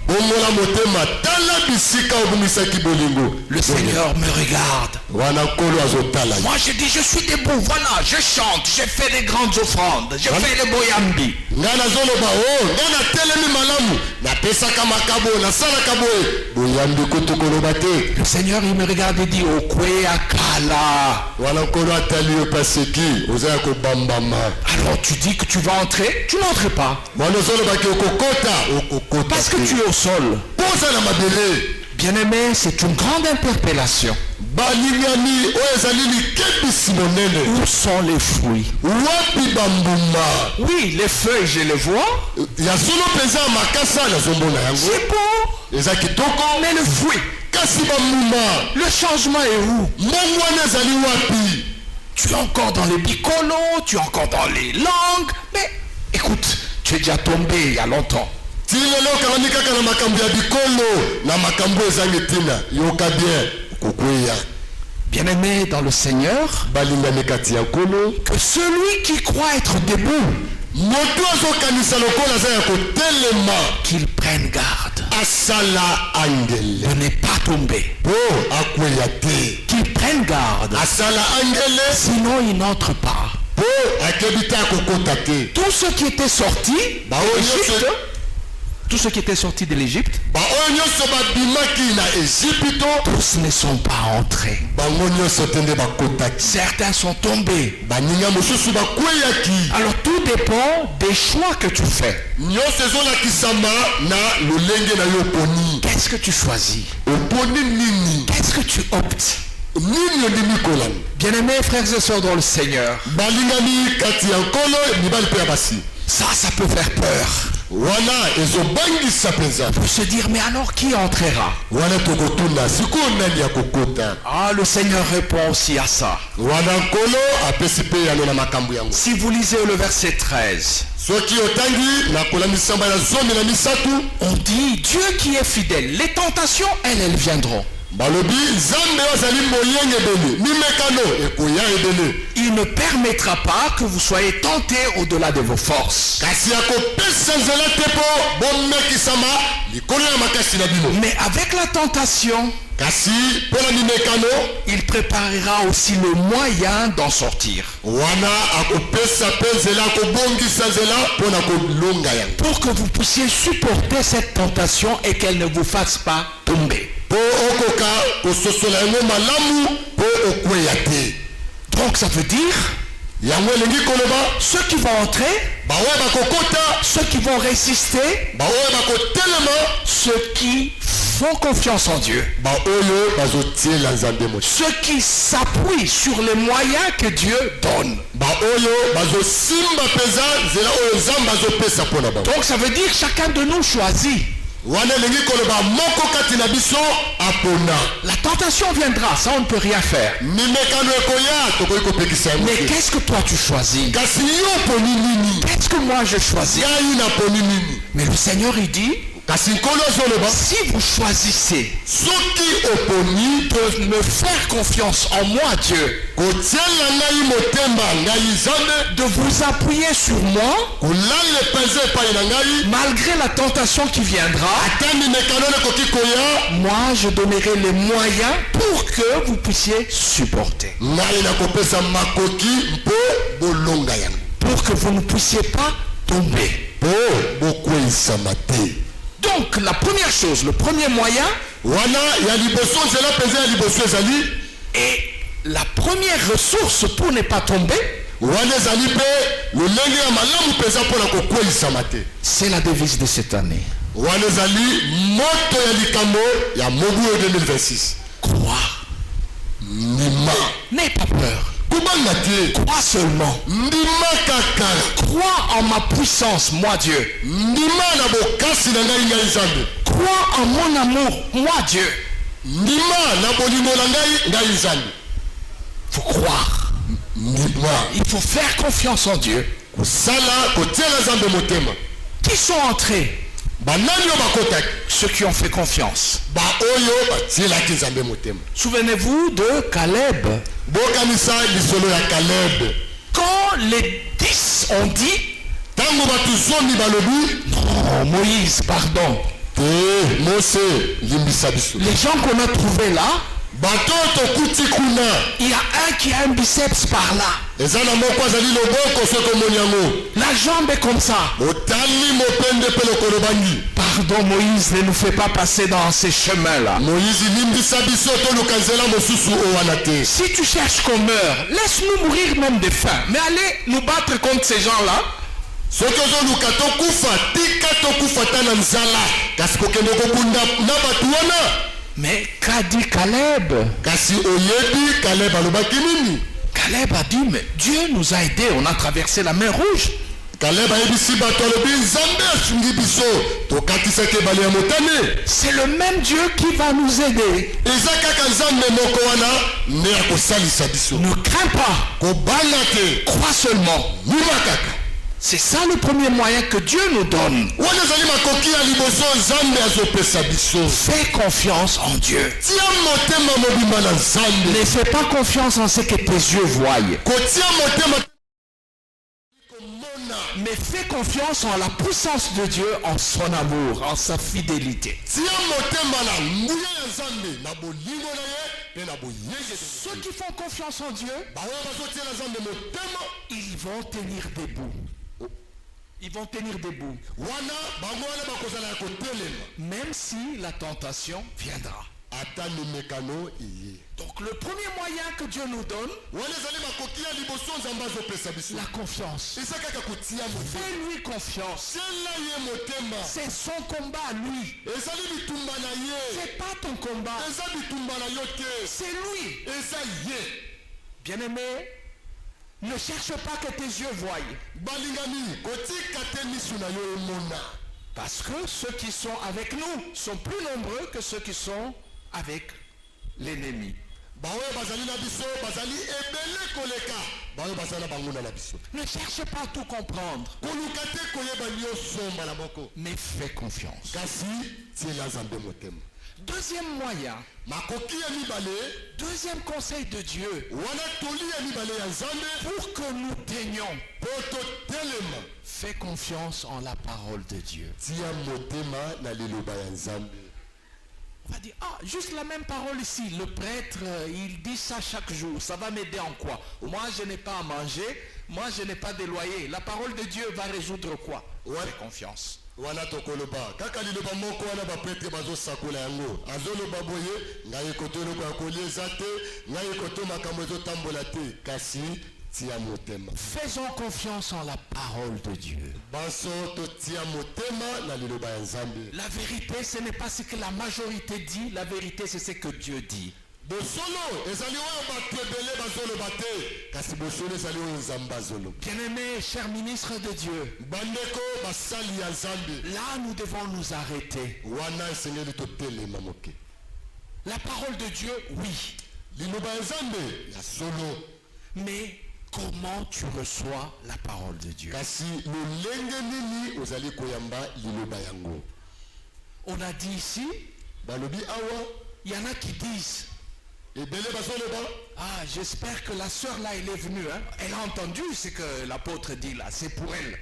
Bongola motema tala bisika obumisaki bolingo. Le Seigneur me regarde. Wana kolo azotala. Moi, je dis, je suis debout. Voilà, je chante. J'ai fait des grandes offrandes. J'ai fait les boyambi. Ngana zoloba oh ngana telemi malamu na pesaka makabo na sala kaboe boyambi kotokoloba te. Le Seigneur, il me regarde et dit, okwe akala. Wana kolo atali yo paseki ozaya ko bambama. Alors tu dis que tu vas entrer, tu n'entres pas. Wana zoloba ki okokota Parce que tu es au sol. poza na mabele. Bien-aimé, c'est une grande interpellation. Balingani oyo ezali likebisi monene. Où sont les fruits? Wapi bambuma. Oui, les feuilles, je les vois. Ya solo peza makasa nazomona yango. C'est beau. Eza kitoko. Mais le fruit, Kasi bambuma. le changement est où? Mbongo wana ezali wapi. Tu es encore dans les bicolos, tu es encore dans les langues. Mais écoute, tu es déjà tombé il y a longtemps. tilelo okangami kaka na makambo ya bikolo na makambo ezangi ntina yoka bien kokweya. Bien-aimé dans le Seigneur, balingani kati ya nkolo que celui qui croit être debout, moto azokanisa lokola aza ya kotelema qu'il prenne garde asala angele de ne pas tomber. mpo akweya te. Qu'il prenne garde, asala angele sinon il n'entre pas. mpo akebi te akokota te. Tous ceux qui étaient sortis Bah oui, d'Égypte, c'est- tous ceux qui étaient sortis de l'Égypte, baoyo nyonso babimaki na Ejipito tous ne sont pas entrés. bango nyonso te nde bakotaki. Certains sont tombés. baninga mosusu bakweyaki. Alors tout dépend des choix que tu fais. nyonso ezolakisama na lolenge na yo oponi. Qu'est-ce que tu choisis? oponi nini. Qu'est-ce que tu optes? nini ondimi kolanda. Bien-aimés frères et sœurs dans le Seigneur, balingani kati ya nkolo mibali mpe ya basi. ça peut faire peur. wana ezobangisa mpenza. On peut se dire, mais alors qui entrera? wana tokotuna sikoyo nani ya kokota. Ah, le Seigneur répond aussi à ça. wana nkolo apesi mpe yano na makambo yango. Si vous lisez le verset 13, soki otangi na kolanda na zomi na misatu on dit, Dieu qui est fidèle, les tentations, elles viendront. balobi nzambe oyo azali moyenge ebele mimekano ekoya ebele. Il ne permettra pas que vous soyez tentés au-delà de vos forces. kasi akopesa nzela te mpo bomekisama likolo ya makasi na bino. Mais avec la tentation, kasi mpo na mimekano il préparera aussi le moyen d'en sortir. wana akopesa mpe nzela akobongisa nzela mpo na kolonga yango. Pour que vous puissiez supporter cette tentation et qu'elle ne vous fasse pas tomber. mpo okoka kososola yango malamu mpo okweya te. Donc ça veut dire, yango elingi koloba ceux qui vont entrer, baoyo bakokota ceux qui vont résister, baoyo bakotelema ceux qui font confiance en Dieu, baoyo bazotiela nzambe moto. ceux qui s'appuient sur les moyens que Dieu donne. baoyo bazosimba mpenza nzela oyo nzambe azopesa mpo na bango. Donc ça veut dire chacun de nous choisit. wana elingi koloba moko kati na biso apona. La tentation viendra, ça on ne peut rien faire. mimekano ekoya tokoki kopekisa yango Mais te. qu'est-ce que toi tu choisis? kasi yo oponi nini. Qu'est-ce que moi je choisis? ngai naponi nini. Mais le Seigneur il dit, kasi nkolo azoloba si vous choisissez soki oponi de me faire confiance en moi Dieu, kotiela ngai motema ngai nzambe de vous appuyer sur moi, kolala epenza epai na ngai malgré la tentation qui viendra, ata mimekano ekoki koya moi je donnerai les moyens pour que vous puissiez supporter. ngai nakopesa makoki mpo bolonga yango Pour que vous ne puissiez pas tomber. mpo bokweyisama te. Donc la première chose, le premier moyen wana ya liboso nzela mpenza ya liboso ezali est la première ressource pour ne pas tomber, c'est la devise de cette année. Croire. N'aie pas peur. Crois seulement. Crois en ma puissance, moi Dieu. Crois en mon amour, moi Dieu. Il faut croire. Il faut faire confiance en Dieu. Qui sont entrés? Ceux qui ont fait confiance. Souvenez-vous de Caleb. Quand les 10 ont dit, non, Moïse, pardon. Les gens qu'on a trouvés là, il y a un qui a un biceps par là. La jambe est comme ça. Pardon Moïse, ne nous fais pas passer dans ces chemins-là. Si tu cherches qu'on meure, laisse-nous mourir même de faim. Mais allez nous battre contre ces gens-là. Mais qu'a dit Caleb? Caleb a dit, mais Dieu nous a aidés, on a traversé la mer Rouge. C'est le même Dieu qui va nous aider. Ne crains pas. Crois seulement. C'est ça le premier moyen que Dieu nous donne. Fais confiance en Dieu. Ne fais pas confiance en ce que tes yeux voient. Mais fais confiance en la puissance de Dieu, en son amour, en sa fidélité. Ceux qui font confiance en Dieu, ils vont tenir debout. Ils vont tenir debout. Même si la tentation viendra. Donc le premier moyen que Dieu nous donne, la confiance. Fais-lui confiance. C'est son combat à lui. C'est pas ton combat. C'est lui. Bien-aimé, ne cherche pas que tes yeux voient. Parce que ceux qui sont avec nous sont plus nombreux que ceux qui sont avec l'ennemi. Ne cherche pas à tout comprendre. Mais fais confiance. Deuxième moyen. Deuxième conseil de Dieu. Pour que nous tenions. Fais confiance en la parole de Dieu. On va dire, juste la même parole ici. Le prêtre, il dit ça chaque jour. Ça va m'aider en quoi? Moi, je n'ai pas à manger. Moi, je n'ai pas de loyer. La parole de Dieu va résoudre quoi? Fais confiance. Faisons confiance en la parole de Dieu. La vérité, ce n'est pas ce que la majorité dit. La vérité, c'est ce que Dieu dit. Bien-aimé, cher ministre de Dieu, là nous devons nous arrêter. La parole de Dieu, oui. Mais comment tu reçois la parole de Dieu? On a dit ici, il y en a qui disent, j'espère que la sœur là, elle est venue. Hein? Elle a entendu ce que l'apôtre dit là. C'est pour elle.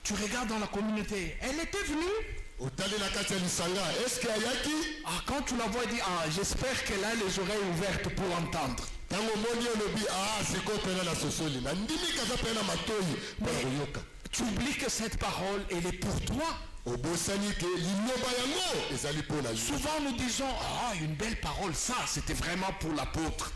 Tu regardes dans la communauté. Elle était venue. Quand tu la vois, dis, j'espère qu'elle a les oreilles ouvertes pour entendre. Tu oublies que cette parole, elle est pour toi. Souvent nous disons, ah, une belle parole, ça, c'était vraiment pour l'apôtre.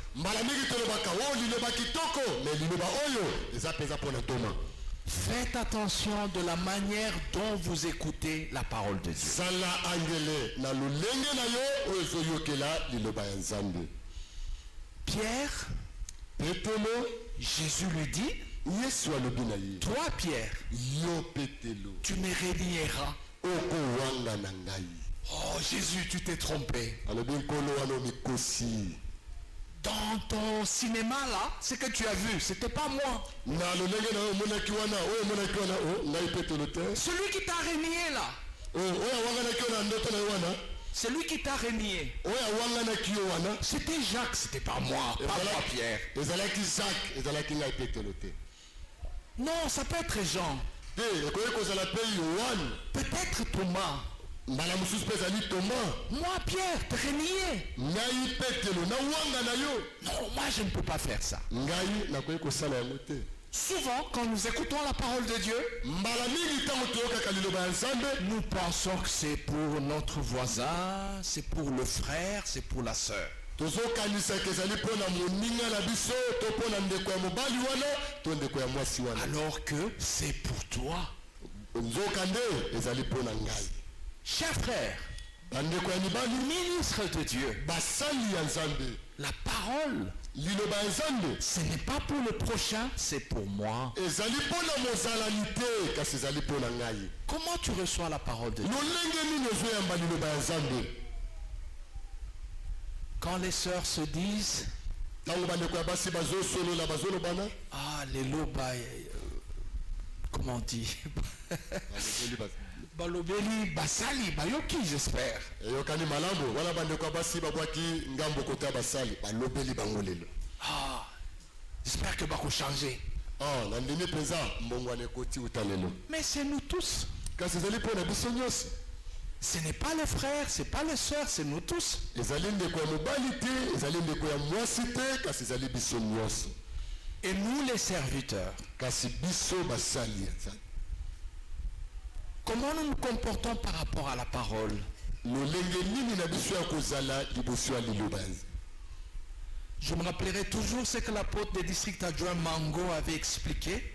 Faites attention de la manière dont vous écoutez la parole de Dieu. Pierre, Jésus lui dit, toi Pierre, tu me renieras. Oh Jésus, tu t'es trompé. Dans ton cinéma là, ce que tu as vu, c'était pas moi. Celui qui t'a renié là. Celui qui t'a renié. C'était Jacques, c'était pas moi, pas moi Pierre. Non, ça peut être Jean. Peut-être Thomas. Moi Pierre, te renier. Non, moi je ne peux pas faire ça. Souvent, quand nous écoutons la parole de Dieu, nous pensons que c'est pour notre voisin, c'est pour le frère, c'est pour la sœur. Alors que c'est pour toi. Cher frère, ministre de Dieu, la parole, ce n'est pas pour le prochain, c'est pour moi. Comment tu reçois la parole de Dieu? Quand les sœurs se disent, ah, les loba, comment on dit? Balobeli, basali, bayoki, j'espère. Ah, j'espère que bako changer. Mais c'est nous tous. Ce n'est pas les frères, c'est pas les sœurs, c'est nous tous. Et nous les serviteurs. Comment nous nous comportons par rapport à la parole? Je me rappellerai toujours ce que l'apôtre des districts adjoint Mango avait expliqué.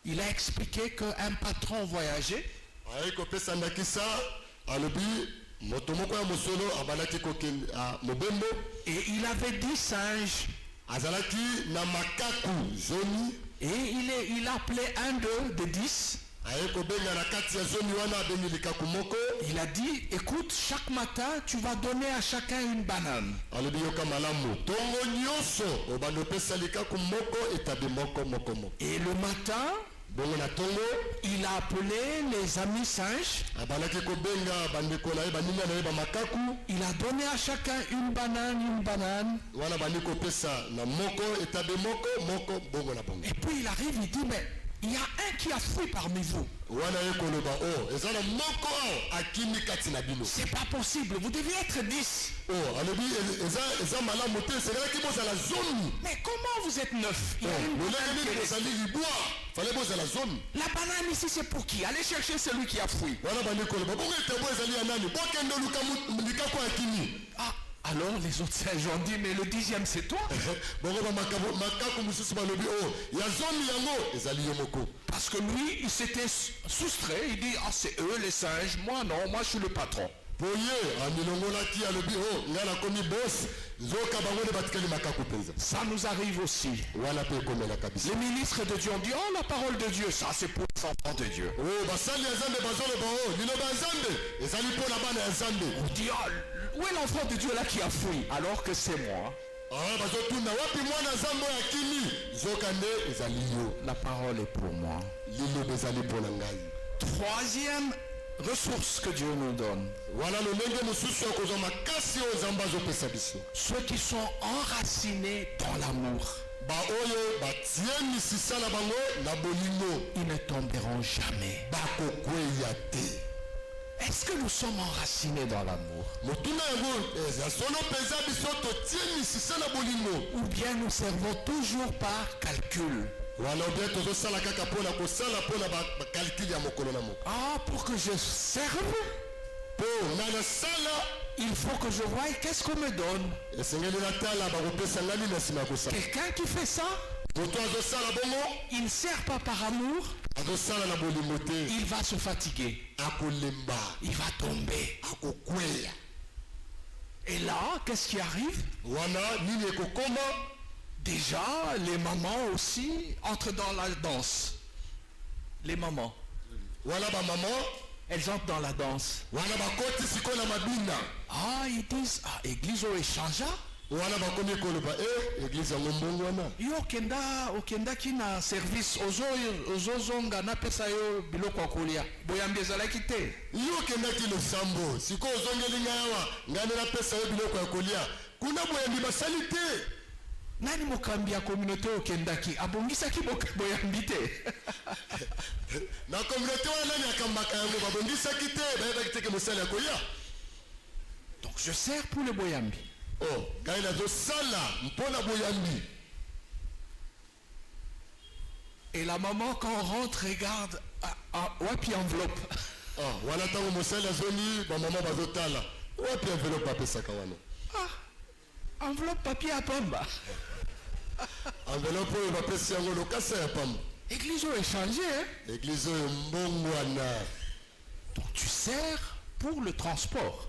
Il a expliqué qu'un patron voyageait. Et il avait 10 singes. Et il appelait un d'eux de 10. Il a dit, écoute, chaque matin, tu vas donner à chacun une banane. Et le matin, il a appelé les amis singes. Il a donné à chacun une banane. Et puis il arrive, il dit, mais il y a un qui a fui parmi vous. C'est pas possible, vous deviez être 10. Mais comment vous êtes 9? La banane ici c'est pour qui? Allez chercher celui qui a fui. Ah, alors les autres singes ont dit, mais le 10e c'est toi. Parce que lui, il s'était soustrait, il dit, ah c'est eux les singes, moi non, moi je suis le patron. Ça nous arrive aussi. Les ministres de Dieu ont dit, oh la parole de Dieu, ça c'est pour les enfants de Dieu. On dit, oh, où est l'enfant de Dieu là qui a fui? Alors que c'est moi. La parole est pour moi. Troisième ressources que Dieu nous donne. Ceux qui sont enracinés dans l'amour. Ils ne tomberont jamais. Est-ce que nous sommes enracinés dans l'amour? Ou bien nous servons toujours par calcul? Ah, pour que je serve, il faut que je voie qu'est-ce qu'on me donne. Quelqu'un qui fait ça, il ne sert pas par amour, il va se fatiguer, il va tomber. Et là, qu'est-ce qui arrive? Déjà, les mamans aussi entrent dans la danse. Les mamans, elles entrent dans la danse. Ah, ils disent, ah, église au échangea. Yo okenda kina service ozozonga na pesa yo biloko akolia boyambi ezalaki te. Yo okenda ki losambo siko ozongeli ngawa ngane na pesa yo biloko akolia kuna boyambi basali te. Nani mokambi ya communauté okendaki abongisaki boyambi te? Na communauté wana nani akambaka yango babongisaki te bayebaki te ke mosali akolia. Donc je sers pour le boyambi. Oh, kaina zo sala mpona boyambi. Et la maman quand on rentre regarde wapi enveloppe. Ah, wana tango mosali azoni ba maman bazotala. Wapi enveloppe bapesaka wana? Ah, enveloppe papier à pamba. Enveloppe oyo bapesi yango lokasa ya pamba. Église oyo échangé, hein? Église oyo mbongwana. Donc tu sers pour le transport.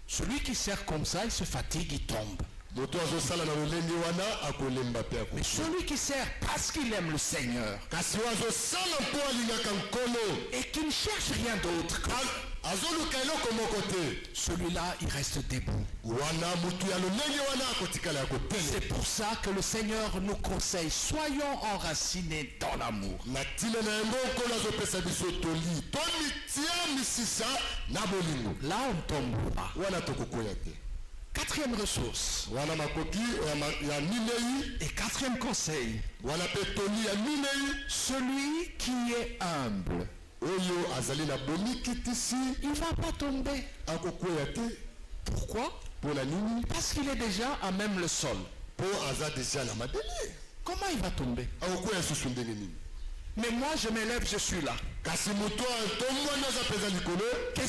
Celui qui sert comme ça, il se fatigue, il tombe. Mais celui qui sert parce qu'il aime le Seigneur et qui ne cherche rien d'autre, celui-là, il reste debout. C'est pour ça que le Seigneur nous conseille, soyons enracinés dans l'amour. Là, on ne tombe pas. Quatrième ressource. Et quatrième conseil. Celui qui est humble, il ne va pas tomber. Pourquoi? Parce qu'il est déjà à même le sol. Comment il va tomber? Mais moi je m'élève, je suis là. Qu'est-ce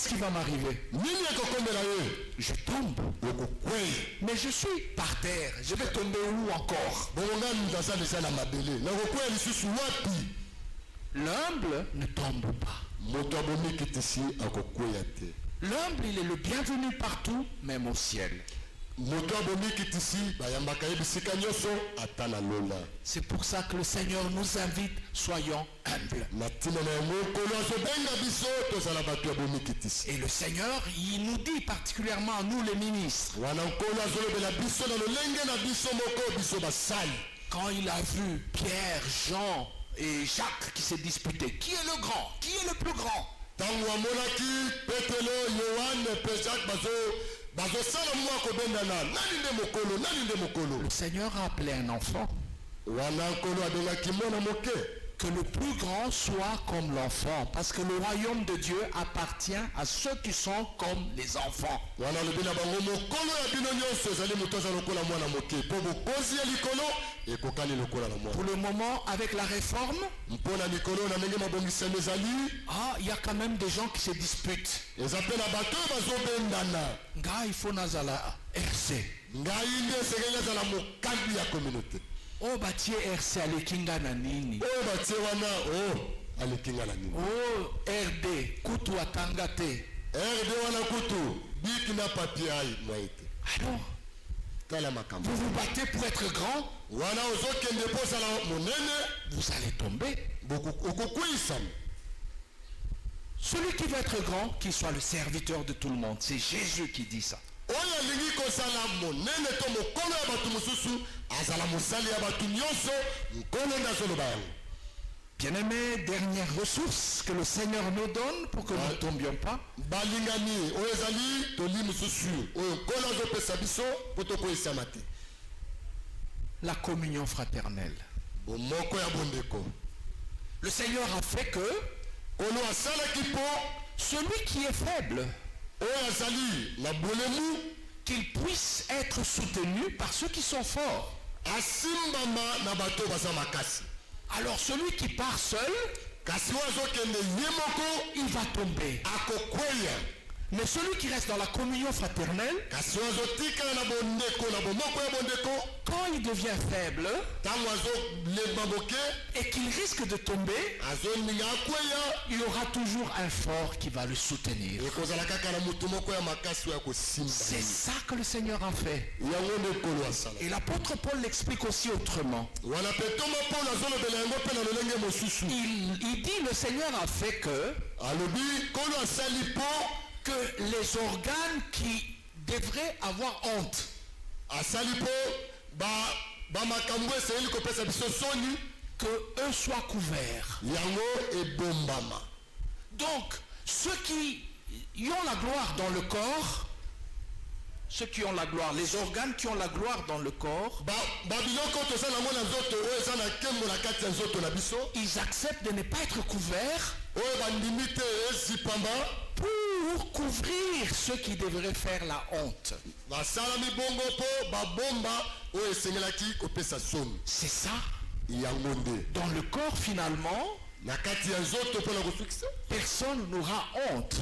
qui va m'arriver? Je tombe. Mais je suis par terre. Je vais tomber où encore? L'humble ne tombe pas. L'humble, il est le bienvenu partout, même au ciel. C'est pour ça que le Seigneur nous invite, soyons humbles. Et le Seigneur, il nous dit particulièrement à nous les ministres, quand il a vu Pierre, Jean et Jacques qui se disputaient, qui est le grand? Qui est le plus grand? Le Seigneur a appelé un enfant. Que le plus grand soit comme l'enfant, parce que le royaume de Dieu appartient à ceux qui sont comme les enfants. Pour le moment, avec la réforme, il y a quand même des gens qui se disputent. Il faut nazala RC. Oh batie RC alekinga na nini? Oh RD kutu atanga te. RD wana kutu bikina papier ai mwaite. Alors vous vous battez pour être grand? Vous allez tomber. Celui qui veut être grand, qu'il soit le serviteur de tout le monde. C'est Jésus qui dit ça. Bien-aimés, dernière ressource que le Seigneur nous donne pour que nous ne tombions pas. La communion fraternelle. Le Seigneur a fait que olo asalaki mpo celui qui est faible, oyo azali na bolemu qu'il puisse être soutenu par ceux qui sont forts. asimbama na bato baza makasi. Alors celui qui part seul, kasi oyo azokende ye moko il va tomber. akokweya. Mais celui qui reste dans la communion fraternelle, kasi oyo azotikala na bondeko na bomoko ya bondeko quand il devient faible ntango azolemba moke et qu'il risque de tomber, azoninga akweya il y aura toujours un fort qui va le soutenir. ekozala kaka na motu moko ya makasi oyo akosimba C'est ça que le Seigneur a fait. yango nde nkolo asala. Et l'apôtre Paul l'explique aussi autrement. wana mpe toma mpona azolobela yango mpe na lolenge mosusu Il dit le Seigneur a fait que alobi nkolo asali mpo les organes qui devraient avoir honte, asali mpo bamakambo esengeli kopesa biso soni que eux soient couverts. yango ebombama. Donc, ceux qui ont la gloire dans le corps, ceux qui ont la gloire, les organes qui ont la gloire dans le corps, babiloko toza nango na nzoto oyo eza na nkembo na kati ya nzoto na biso ils acceptent de ne pas être couverts oyo bandimi te ezipamba pour couvrir ceux qui devraient faire la honte. basalami bongo mpo babomba oyo esengelaki kopesa soni. C'est ça. yango nde Dans le corps, finalement, na kati ya nzoto mpona kofikisa personne n'aura honte.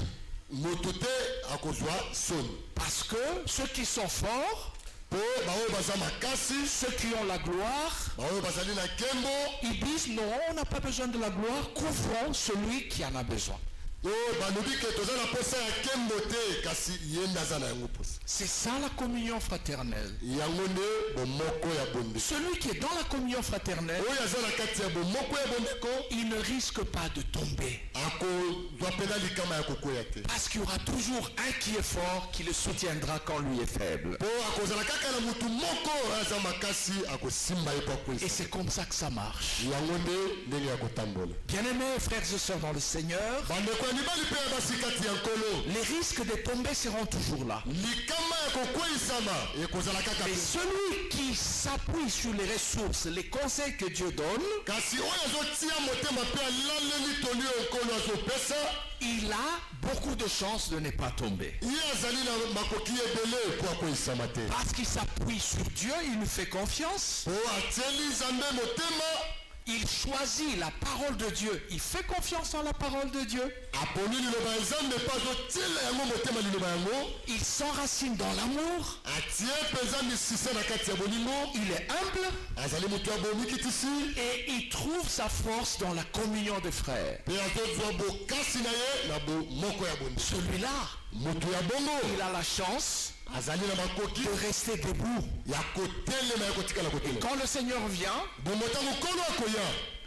moto te akozwa soni Parce que ceux qui sont forts, mpo baoyo baza makasi ceux qui ont la gloire, baoyo bazali na nkembo ils disent non, on n'a pas besoin de la gloire, couvrons celui qui en a besoin. oyo balobi ke toza na posa ya nkembo te kasi ye nde aza na yango posa. C'est ça la communion fraternelle. yango nde bomoko ya bondeko Celui qui est dans la communion fraternelle, oyo aza na kati ya bomoko ya bondeko il ne risque pas de tomber. akozwa mpena likama ya kokweya te Parce qu'il y aura toujours un qui est fort qui le soutiendra quand lui est faible. mpo akozala kaka na motu moko oyo aza makasi akosimba ye mpo Et akwesa. c'est comme ça que ça marche. yango nde ndenge ya kotambola. Bien-aimés frères et sœurs dans le Seigneur, bandeko ya mibali mpe ya basi kati ya nkolo les risques de tomber seront toujours là. likama ya kokweyisama ekozala kaka Mais te. celui qui s'appuie sur les ressources, les conseils que Dieu donne, kasi oyo azotia motema mpe alaleli toli oyo nkolo azopesa il a beaucoup de chances de ne pas tomber. ye azali na makoki ebele mpo akweyisama te Parce qu'il s'appuie sur Dieu, il nous fait confiance. mpo atieli nzambe motema Il choisit la parole de Dieu. Il fait confiance en la parole de Dieu. aponi liloba ya nzambe mpo azotiela yango motema liloba yango Il s'enracine dans l'amour. atie mpenza misisa na kati ya bolingo Il est humble. azali moto ya bomikitisi Et il trouve sa force dans la communion des frères. mpe azozwa bokasi na ye na bomoko ya bondeko. Celui-là, moto ya bongo il a la chance azali na makoki de rester debout. ya kotelema ya kotikala kotelema. Quand le Seigneur vient, bongo ntango nkolo akoya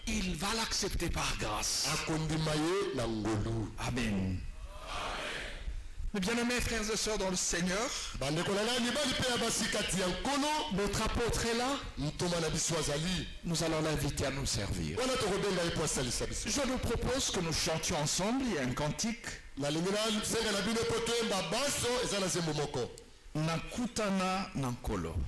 il va l'accepter par grâce. akondima ye na ngolu. Amen. Mes bien-aimés frères et sœurs dans le Seigneur, bandeko na ngai mibali mpe ya basi kati ya nkolo notre apôtre est là. ntoma na biso azali Nous allons l'inviter à nous servir. wana tokobenga ye mpo asalisa biso. Je nous propose que nous chantions ensemble. Il y a un cantique. nalingi nasenga na bino mpo toyemba baso eza na nzembo moko Nakutana Nankolo. Nakutana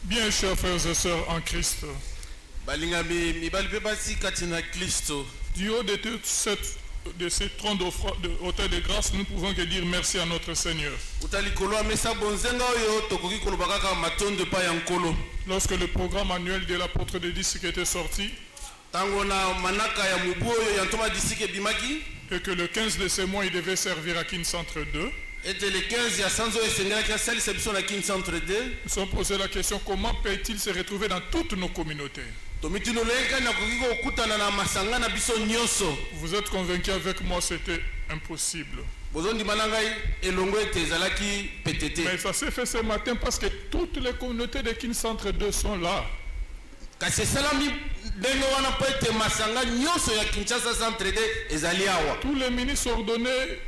Bien, chers frères et sœurs en Christ, du haut de ces trônes d'auteur de grâce, nous pouvons que dire merci à notre Seigneur. Lorsque le programme annuel de l'apôtre de disques était sorti, et que le 15 de ce mois il devait servir à Kin Centre 2, nous sommes posé la question: comment peut-il se retrouver dans toutes nos communautés? Vous êtes convaincus avec moi, c'était impossible. Mais ça s'est fait ce matin parce que toutes les communautés de Kin Centre 2 sont là. Tous les ministres ordonnés,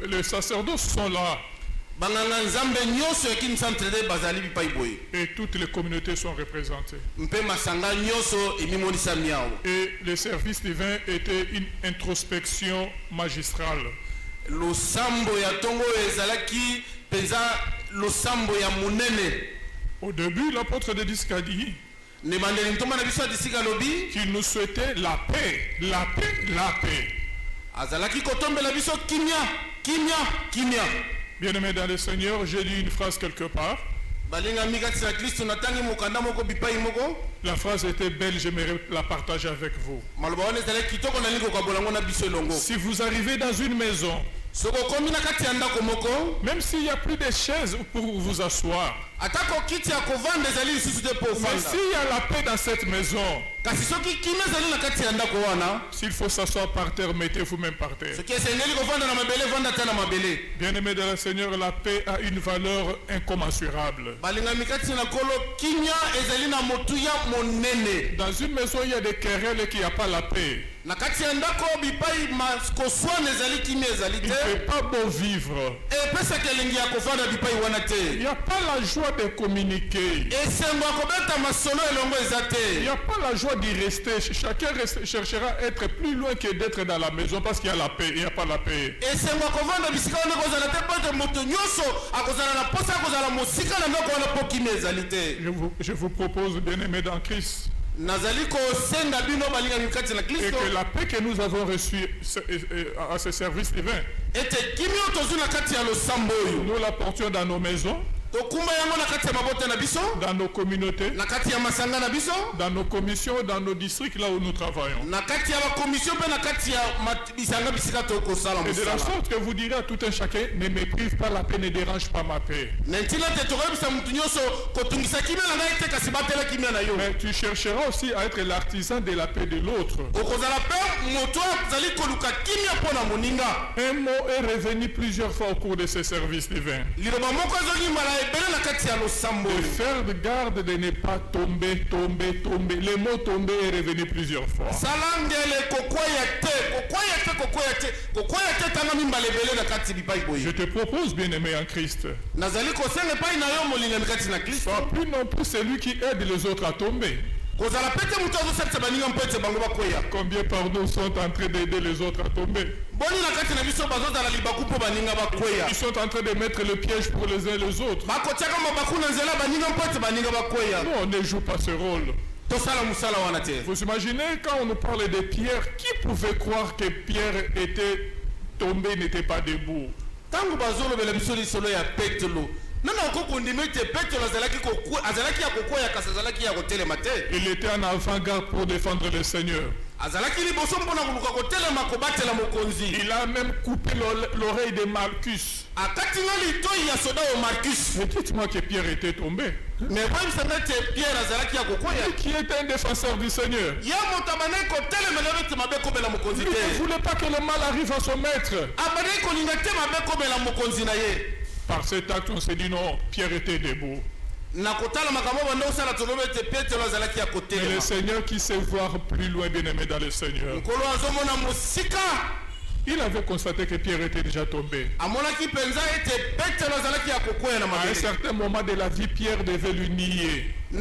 les sacerdoces sont là. Et toutes les communautés sont représentées. Et le service divin était une introspection magistrale. Au début, l'apôtre de disques a dit qu'il nous souhaitait la paix, la paix, la paix. Bien-aimés dans le Seigneur, j'ai lu une phrase quelque part. La phrase était belle, j'aimerais la partager avec vous. Si vous arrivez dans une maison, même s'il n'y a plus de chaises pour vous asseoir, mais s'il y a la paix dans cette maison, s'il faut s'asseoir par terre, mettez-vous même par terre. Bien-aimés de le Seigneur, la paix a une valeur incommensurable. Dans une maison, il y a des querelles et qu'il n'y a pas la paix. Il ne fait pas beau vivre. Il n'y a pas la joie de communiquer. Il n'y a pas la joie d'y rester. Chacun cherchera à être plus loin que d'être dans la maison parce qu'il y a la paix. Il n'y a pas la paix. Je vous propose, bien-aimés dans Christ, et que la paix que nous avons reçue à ce service divin, nous la portions dans nos maisons, dans nos communautés, dans nos commissions, dans nos districts là où nous travaillons. Et de la sorte que vous direz à tout un chacun: ne me prive pas la paix, ne dérange pas ma paix. Mais tu chercheras aussi à être l'artisan de la paix de l'autre. Un mot est revenu plusieurs fois au cours de ce service divin: de faire de garde de ne pas tomber. Le mot tomber est revenu plusieurs fois. Je te propose, bien-aimé en Christ, sois plus non plus celui qui aide les autres à tomber. Combien pardon sont en train d'aider les autres à tomber? Ils sont en train de mettre le piège pour les uns et les autres. Non, on ne joue pas ce rôle. Vous imaginez quand on nous parle de Pierre, qui pouvait croire que Pierre était tombé, n'était pas debout? Il était en avant-garde pour défendre le Seigneur. Il a même coupé l'oreille de Malchus. Mais dites-moi que Pierre était tombé. Qui était un défenseur du Seigneur. Il ne voulait pas que le mal arrive à son maître. Par cet acte, on s'est dit non, Pierre était debout. Mais le Seigneur qui sait voir plus loin, bien-aimé dans le Seigneur, il avait constaté que Pierre était déjà tombé. À un certain moment de la vie, Pierre devait lui nier. Ce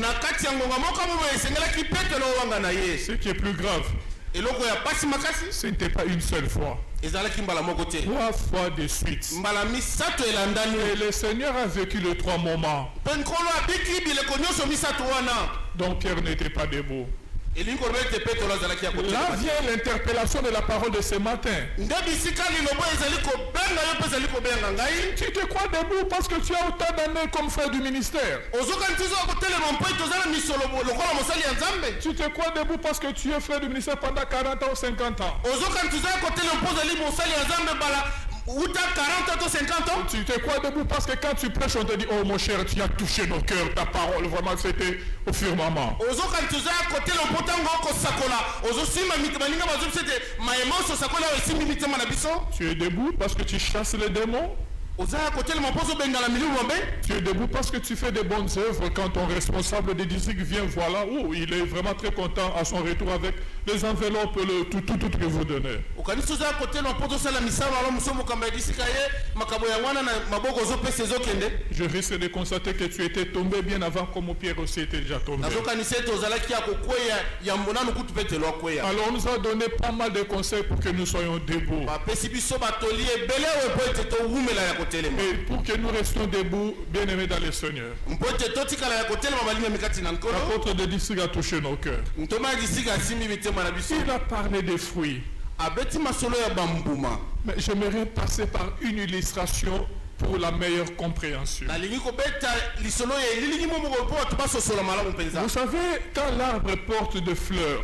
qui est plus grave, eloko ya pasi makasi Ce n'était pas une seule fois. ezalaki mbala moko te 3 fois de suite. mbala misato elandani Et le Seigneur a vécu les 3 moments. mpe nkolo abiki bileko nyonso misato wana Donc Pierre n'était pas debout. elingi koloba ete petro azalaki ya Là kotelema vient l'interpellation de la parole de ce matin. nde bisika lilobo ezali kobenga yo mpe ezali kobenga ngai Tu te crois debout parce que tu as autant d'années comme frère du ministère. ozokani tizo ya kotelema mpo ete oza na misolo lokola mosali ya nzambe Tu te crois debout parce que tu es frère du ministère pendant 40 ans ou 50 ans. ozokani tizo ya kotelema mpo ozali mosali ya nzambe bala uta 40 ans to 50 ans Tu te crois debout parce que quand tu prêches, on te dit, oh mon cher, tu as touché nos cœurs, ta parole, vraiment, c'était au firmament. ozokani tizo ya kotelema mpo ntango okosakola ozosimba baninga bazobi ete mayema oso osakola oyo esimbi mitema na biso Tu es debout parce que tu chasses les démons. oza ya kotelema mpo ozobengala milimu mabe Tu es debout parce que tu fais des bonnes œuvres. Quand ton responsable des districts vient, voilà, oh, il est vraiment très content à son retour avec les enveloppes, tout que vous donnez. okanisi oza ya kotelema mpo ozosala misala alo moso mokamba ya disika ye makambo ya wana na maboko ozopesa ezokende Je risque de constater que tu étais tombé bien avant comme Pierre aussi était déjà tombé. nazokanisa ete ozalaki ya kokweya yambo nanu kutu mpe telo akweya Alors on nous a donné pas mal de conseils pour que nous soyons debout. bapesi biso batoli ebele oyo mpo ete towumela ya kotelema Et pour que nous restions debout, bien aimés dans le Seigneur. mpo ete totikala ya kotelema balinga mikati na nkolo L'apôtre de district a touché nos cœurs. ntoma ya disika asimbi mitema na biso Il a parlé des fruits. abeti masolo ya bambuma Mais j'aimerais passer par une illustration pour la meilleure compréhension. nalingi kobeta lisolo ya elilingi mo moko mpo bato basosola malamu mpenza Vous savez, quand l'arbre porte de fleurs,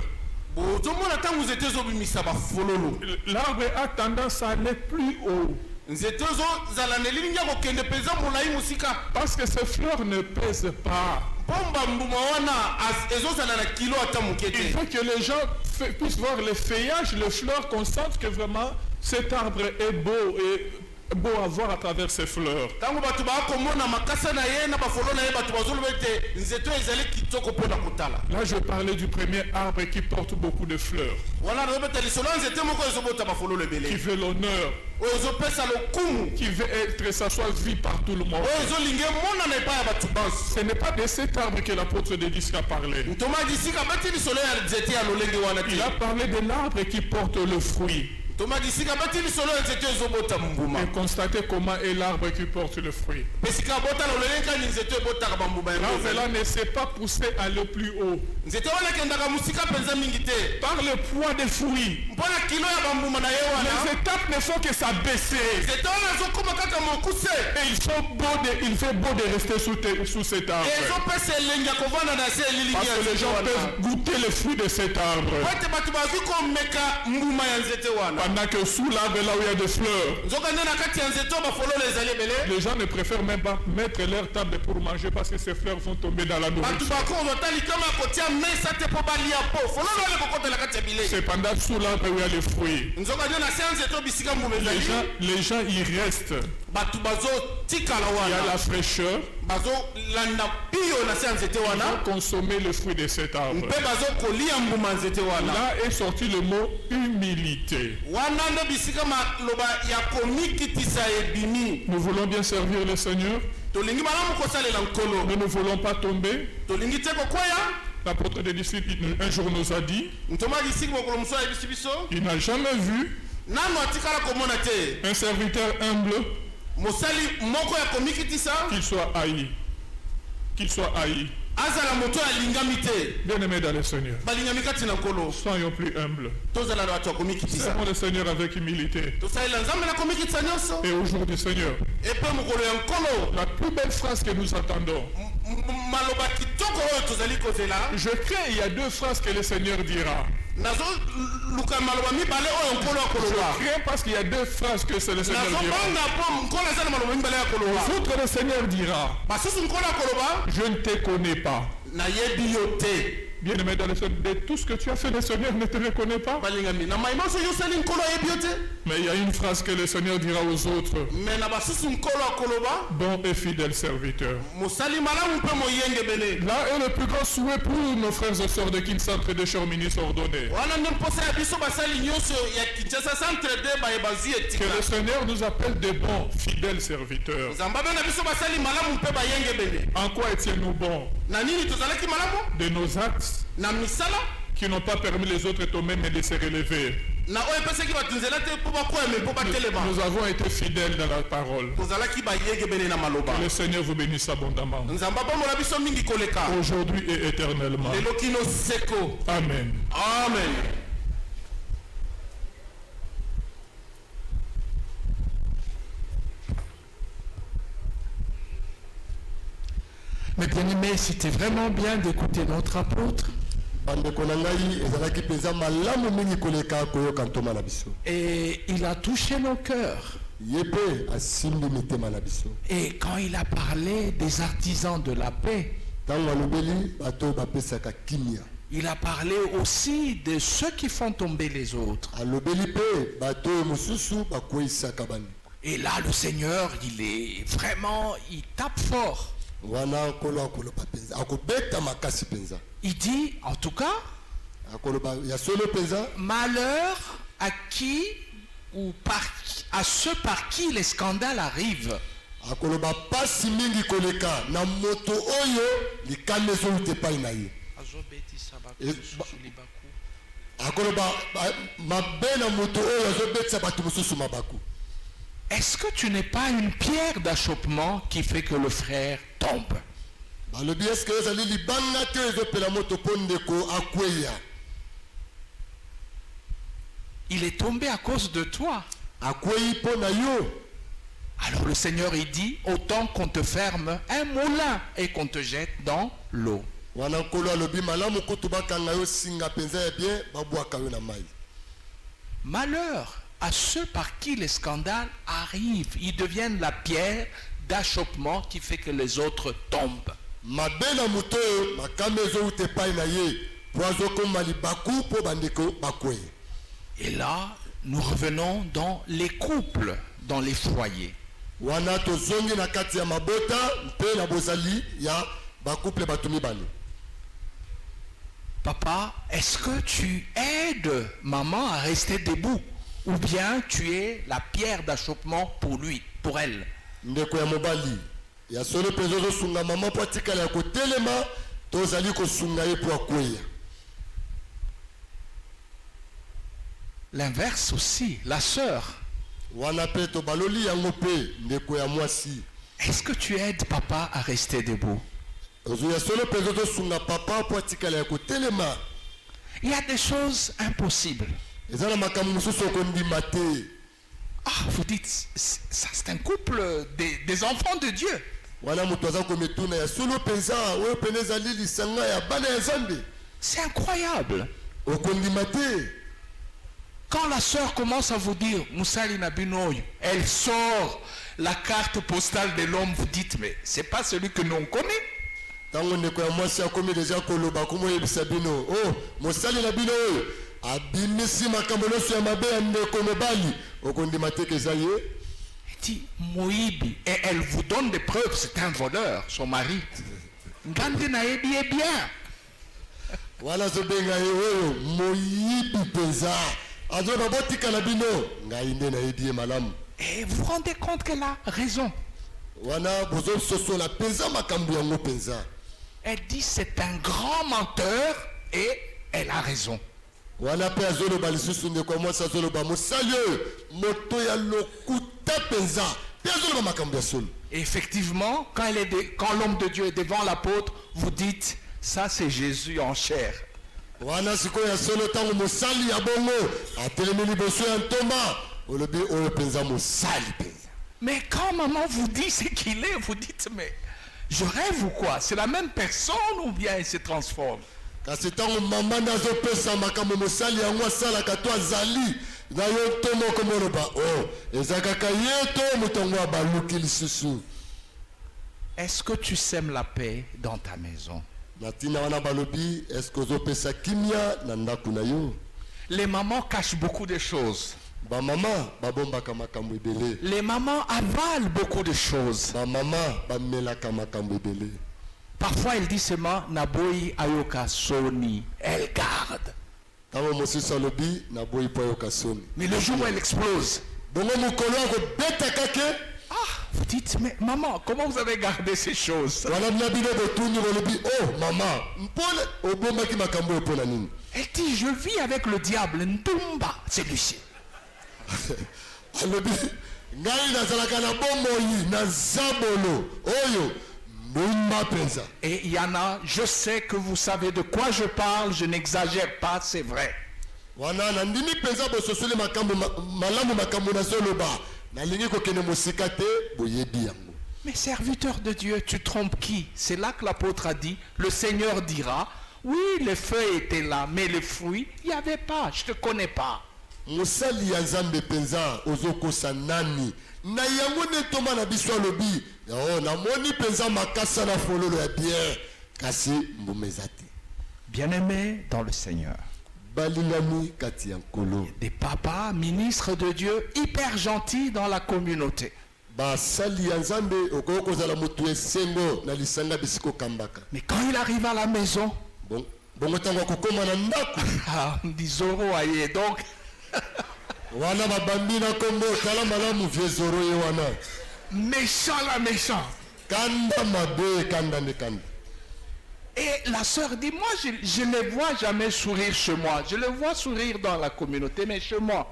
bozomona ntango nzete ezobimisa bafololo l'arbre a tendance à aller plus haut. nzete ozozala na elilingi ya kokende mpenza molai mosika Parce que ces fleurs ne pèsent pas. mpo mbambuma wana ezozala na kilo ata moke Il te faut que les gens puissent voir le feuillage, les fleurs, qu'on sente que vraiment cet arbre est beau et beau à voir à travers ses fleurs. ntango bato bakomona makasa na ye na bafolo na ye bato bazoloba ete nzete oyo ezali kitoko mpo na kotala Là, je parlais du premier arbre qui porte beaucoup de fleurs, wana nazobeta lisolo ya nzete moko ezobota bafololo qui ebele veut l'honneur, oyo ezopesa lokumu qui veut être, ça soit vu par tout le monde. oyo ezolingi emonana epai ya bato banso Ce n'est pas de cet arbre que l'apôtre de disques a parlé. ntoma disika bati lisolo ya nzete ya lolenge wana Il a te parlé de l'arbre qui porte le fruit. ntoma disika bati lisolo ya nzete ezobota mbuma Et constatez comment est l'arbre qui porte le fruit. pesika abotala lolenge kani nzete ebotaka bambuma L'arbre yango là ne s'est pas poussé à le plus haut. nzete wana ekendaka mosika mpenza mingi te Par le poids des fruits, mpo na kilo ya bambuma na ye les wana étapes ne font que s'abaisser. nzete wana ezokóma kaka mokuse Et il fait beau de rester sous cet arbre. ezopesa elengi ya kovanda na se elilingi Parce ya que les nzete gens wana peuvent goûter le fruit de cet arbre. po ete bato bazwi komeka mbuma ya nzete wana Pendant que sous l'arbre, là où il y a des fleurs, nzoka nde na kati ya nzete oyo bafololo ezali ebele les gens ne préfèrent même pas mettre leur table pour manger parce que ces fleurs vont tomber dans la bato nourriture. bakozota likama ya kotia mesa te mpo balia po fololo wana ekokotela kati ya bilei C'est pendant sous l'arbre où il y a les fruits. nzoka nde na se ya nzete oyo bisika mbuma ezali Les gens y restent. bato bazotikala Il y a wana la fraîcheur. bazolanda piyo na se ya nzete Ils wana vont consommer le fruit de cet arbre. mpe bazokolia mbuma ya nzete wana Là est sorti le mot humilité. wana nde bisika maloba ya komikitisa ebimi Nous voulons bien servir le Seigneur. tolingi malamu kosalela nkolo Nous ne voulons pas tomber. tolingi te kokweya L'apôtre des disciples un jour nous a dit, ntoma lisiki mokolo mosu ayebisi biso il n'a jamais vu nano atikala komona te un serviteur humble mosali moko ya komikitisa qu'il soit haï. Qu'il soit haï. azala moto alingami te Bien-aimés dans le Seigneur, balingami kati na nkolo soyons plus humbles. tozala na bato ya komikitisa Servons le Seigneur avec humilité. tosalela nzambe na komikitisa nyonso Et aujourd'hui, Seigneur, epe mokolo ya nkolo la plus belle phrase que nous attendons, maloba kitoko oyo tozali kozela je crains il y a 2 phrases que le Seigneur dira. nazoluka maloba mibale oyo nkolo Je akoloba crains parce qu'il y a 2 phrases que c'est le Seigneur dira. nazobanga mpo nkolo aza na maloba mibale ya koloba L'autre, le Seigneur dira, basusu nkolo akoloba je ne te connais pas. nayebi yo te Bien-aimé dans le Seigneur, de tout ce que tu as fait, le Seigneur ne te reconnaît pas. balingami na maima so yo osali nkolo ayebi yo te Mais il y a une phrase que le Seigneur dira aux autres, me na basusu nkolo akoloba bon et fidèle serviteur. mosali malamu mpe moyengebele Là est le plus grand souhait pour nos frères et sœurs de Kinshasa de Charmini ordonnés. wana nde mposa ya biso basali nyonso ya kinshasa centre de baye bazwi Que etika le Seigneur nous appelle de bons, fidèles serviteurs. nzambe abe na biso basali malamu mpe bayengebele En quoi étions-nous bons? na nini tozalaki malamu De nos actes, na misala qui n'ont pas permis les autres de tomber mais de se relever. na oyo epesaki bato nzela te mpo bakweme mpo batelema Nous avons été fidèles dans la parole. tozalaki bayegebene na maloba Que le Seigneur vous bénisse abondamment. nzambe abombola biso mingi koleka Aujourd'hui et éternellement. lelo kino seko Amen. amen. Mais bien aimé, c'était vraiment bien d'écouter notre apôtre. bandeko na ngai ezalaki mpenza malamu mingi koleka koyoka ntoma na biso Et il a touché nos cœurs. ye mpe asimbi mitema na biso Et quand il a parlé des artisans de la paix, ntango alobeli bato oyo bapesaka kimia il a parlé aussi de ceux qui font tomber les autres. alobeli mpe bato oyo mosusu bakweyisaka bandeko Et là, le Seigneur, il tape fort. wana nkolo akoloba mpenza akobeta makasi mpenza Il dit, en tout cas, akoloba ya solo mpenza malheur à qui ou à ceux par qui les scandales arrivent. akoloba pasi mingi koleka na moto oyo likanda ezowuta epai na ye akoloba mabe na moto oyo azobetisa bato mosusu mabaku. Est-ce que tu n'es pas une pierre d'achoppement qui fait que le frère tombe? balobi eske ezali libanga te ezopela moto mpo ndeko akweya Il est tombé à cause de toi. akweyi mpo na yo. Alors le Seigneur, il dit, autant qu'on te ferme un moulin et qu'on te jette dans l'eau. wana nkolo alobi malamu kutu bakanga yo singa mpenza ya bien babwaka yo na mai. Malheur à ceux par qui les scandales arrivent. Ils deviennent la pierre d'achoppement qui fait que les autres tombent. mabe na moto oyo makambo ezowuta epai na ye po azokoma libaku mpo bandeko bakweya. Et là, nous revenons dans les couples, dans les foyers. wana tozongi na kati ya mabota mpe na bozali ya bakuple bato mibale. Papa, est-ce que tu aides maman à rester debout? Ou bien tu es la pierre d'achoppement pour lui, pour elle? ndeko ya mobali ya solo mpenza ozosunga mama mpo atikala ya kotelema to ozali kosunga ye mpo akweya. L'inverse aussi, la sœur. wana mpe tobaloli yango mpe ndeko ya mwasi Est-ce que tu aides papa à rester debout? ozwi ya solo mpenza ozosunga papa mpo atikala ya kotelema. Il y a des choses impossibles. eza na makambo mosusu okondima te. Ah, vous dites, ça c'est un couple des enfants de Dieu. wana moto aza komituna ya solo mpenza oyo pene ezali lisanga ya bana ya nzambe C'est incroyable. okondima te. Quand la sœur commence à vous dire, Moussali Nabinoy, elle sort la carte postale de l'homme, vous dites, mais c'est pas celui que nous on connaît. ntango ndeko ya mwasi akomi deja koloba komoyebisa bino o mosali na bino oyo abimisi makambo nyonso ya mabe ya ndeko mobali okondima te eza ye. Elle dit, Moïbi, et elle vous donne des preuves, c'est un voleur, son mari. Ngandi naebi est bien. wana azobenga ye oyo moyibi mpenza azoba botikala bino ngai nde nayebi ye malamu. Et vous vous rendez compte qu'elle a raison. wana bozososola mpenza makambo yango mpenza. Elle dit, c'est un grand menteur et elle a raison. wana mpe azoloba lisusu ndeko ya mwasi azoloba mosali oyo moto ya lokuta mpenza mpe azoloba makambo ya solo. Et effectivement, quand l'homme de Dieu est devant l'apôtre, vous dites, ça c'est Jésus en chair. wana sikoyo ya solo ntango mosali ya bongo atelemi liboso ya ntomba olobi oyo mpenza mosali mpenza. Mais quand maman vous dit ce qu'il est, vous dites, mais je rêve ou quoi? C'est la même personne ou bien il se transforme? kasi ntango mama nde azopesa makambo mosali yango asalaka to azali na yo to moko moloba o eza kaka ye to moto yango abaluki lisusu. Est-ce que tu sèmes la paix dans ta maison? na ntina wana balobi eske ozopesa kimia na ndako na yo. Les mamans cachent beaucoup de choses. bamama babombaka makambo ebele. Les mamans avalent beaucoup de choses. bamama bamelaka makambo ebele. Parfois elle dit seulement Naboyi Ayoka Soni. Elle garde. ntango mosusu alobi naboyi mpo ayoka soni. Mais le jour où elle explose, bongo mokolo akobetaka ke ah, Vous dites, mais maman, comment vous avez gardé ces choses? wana bina bino botuni bolobi oh mama mpona obombaki makambo oyo mpona nini. Elle dit, je vis avec le diable, Ntumba, celui-ci. alobi ngai nazalaka na bomoi na zabolo oyo mbumba mpenza. Et Yana, je sais que vous savez de quoi je parle, je n'exagère pas, c'est vrai. wana nandimi mpenza bososoli makambo malamu makambo nazoloba nalingi kokende mosika te boyebi yango. Mais serviteur de Dieu, tu trompes qui? C'est là que l'apôtre a dit, le Seigneur dira, oui, les feuilles étaient là, mais les fruits, il n'y avait pas, je ne te connais pas. mosali ya nzambe mpenza ozokosa nani na yango nde toma na biso alobi namoni mpenza makasa na fololo ya bien kasi mbuma eza te. Bien-aimés dans le Seigneur, balingami kati ya nkolo des papas, ministres de Dieu, hyper gentils dans la communauté. basali ya nzambe okoki kozala motu esengo na lisanga bisika okambaka. Mais quand il arrive à la maison, bongo ntango akokóma na ndako on dit Zoro aye, donc wana babambi na kombo tala malamu vie zoro ye wana méchant là, méchant. kanda mabe kanda nde kanda. Et la sœur dit, moi je ne les vois jamais sourire chez moi, je les vois sourire dans la communauté, mais chez moi.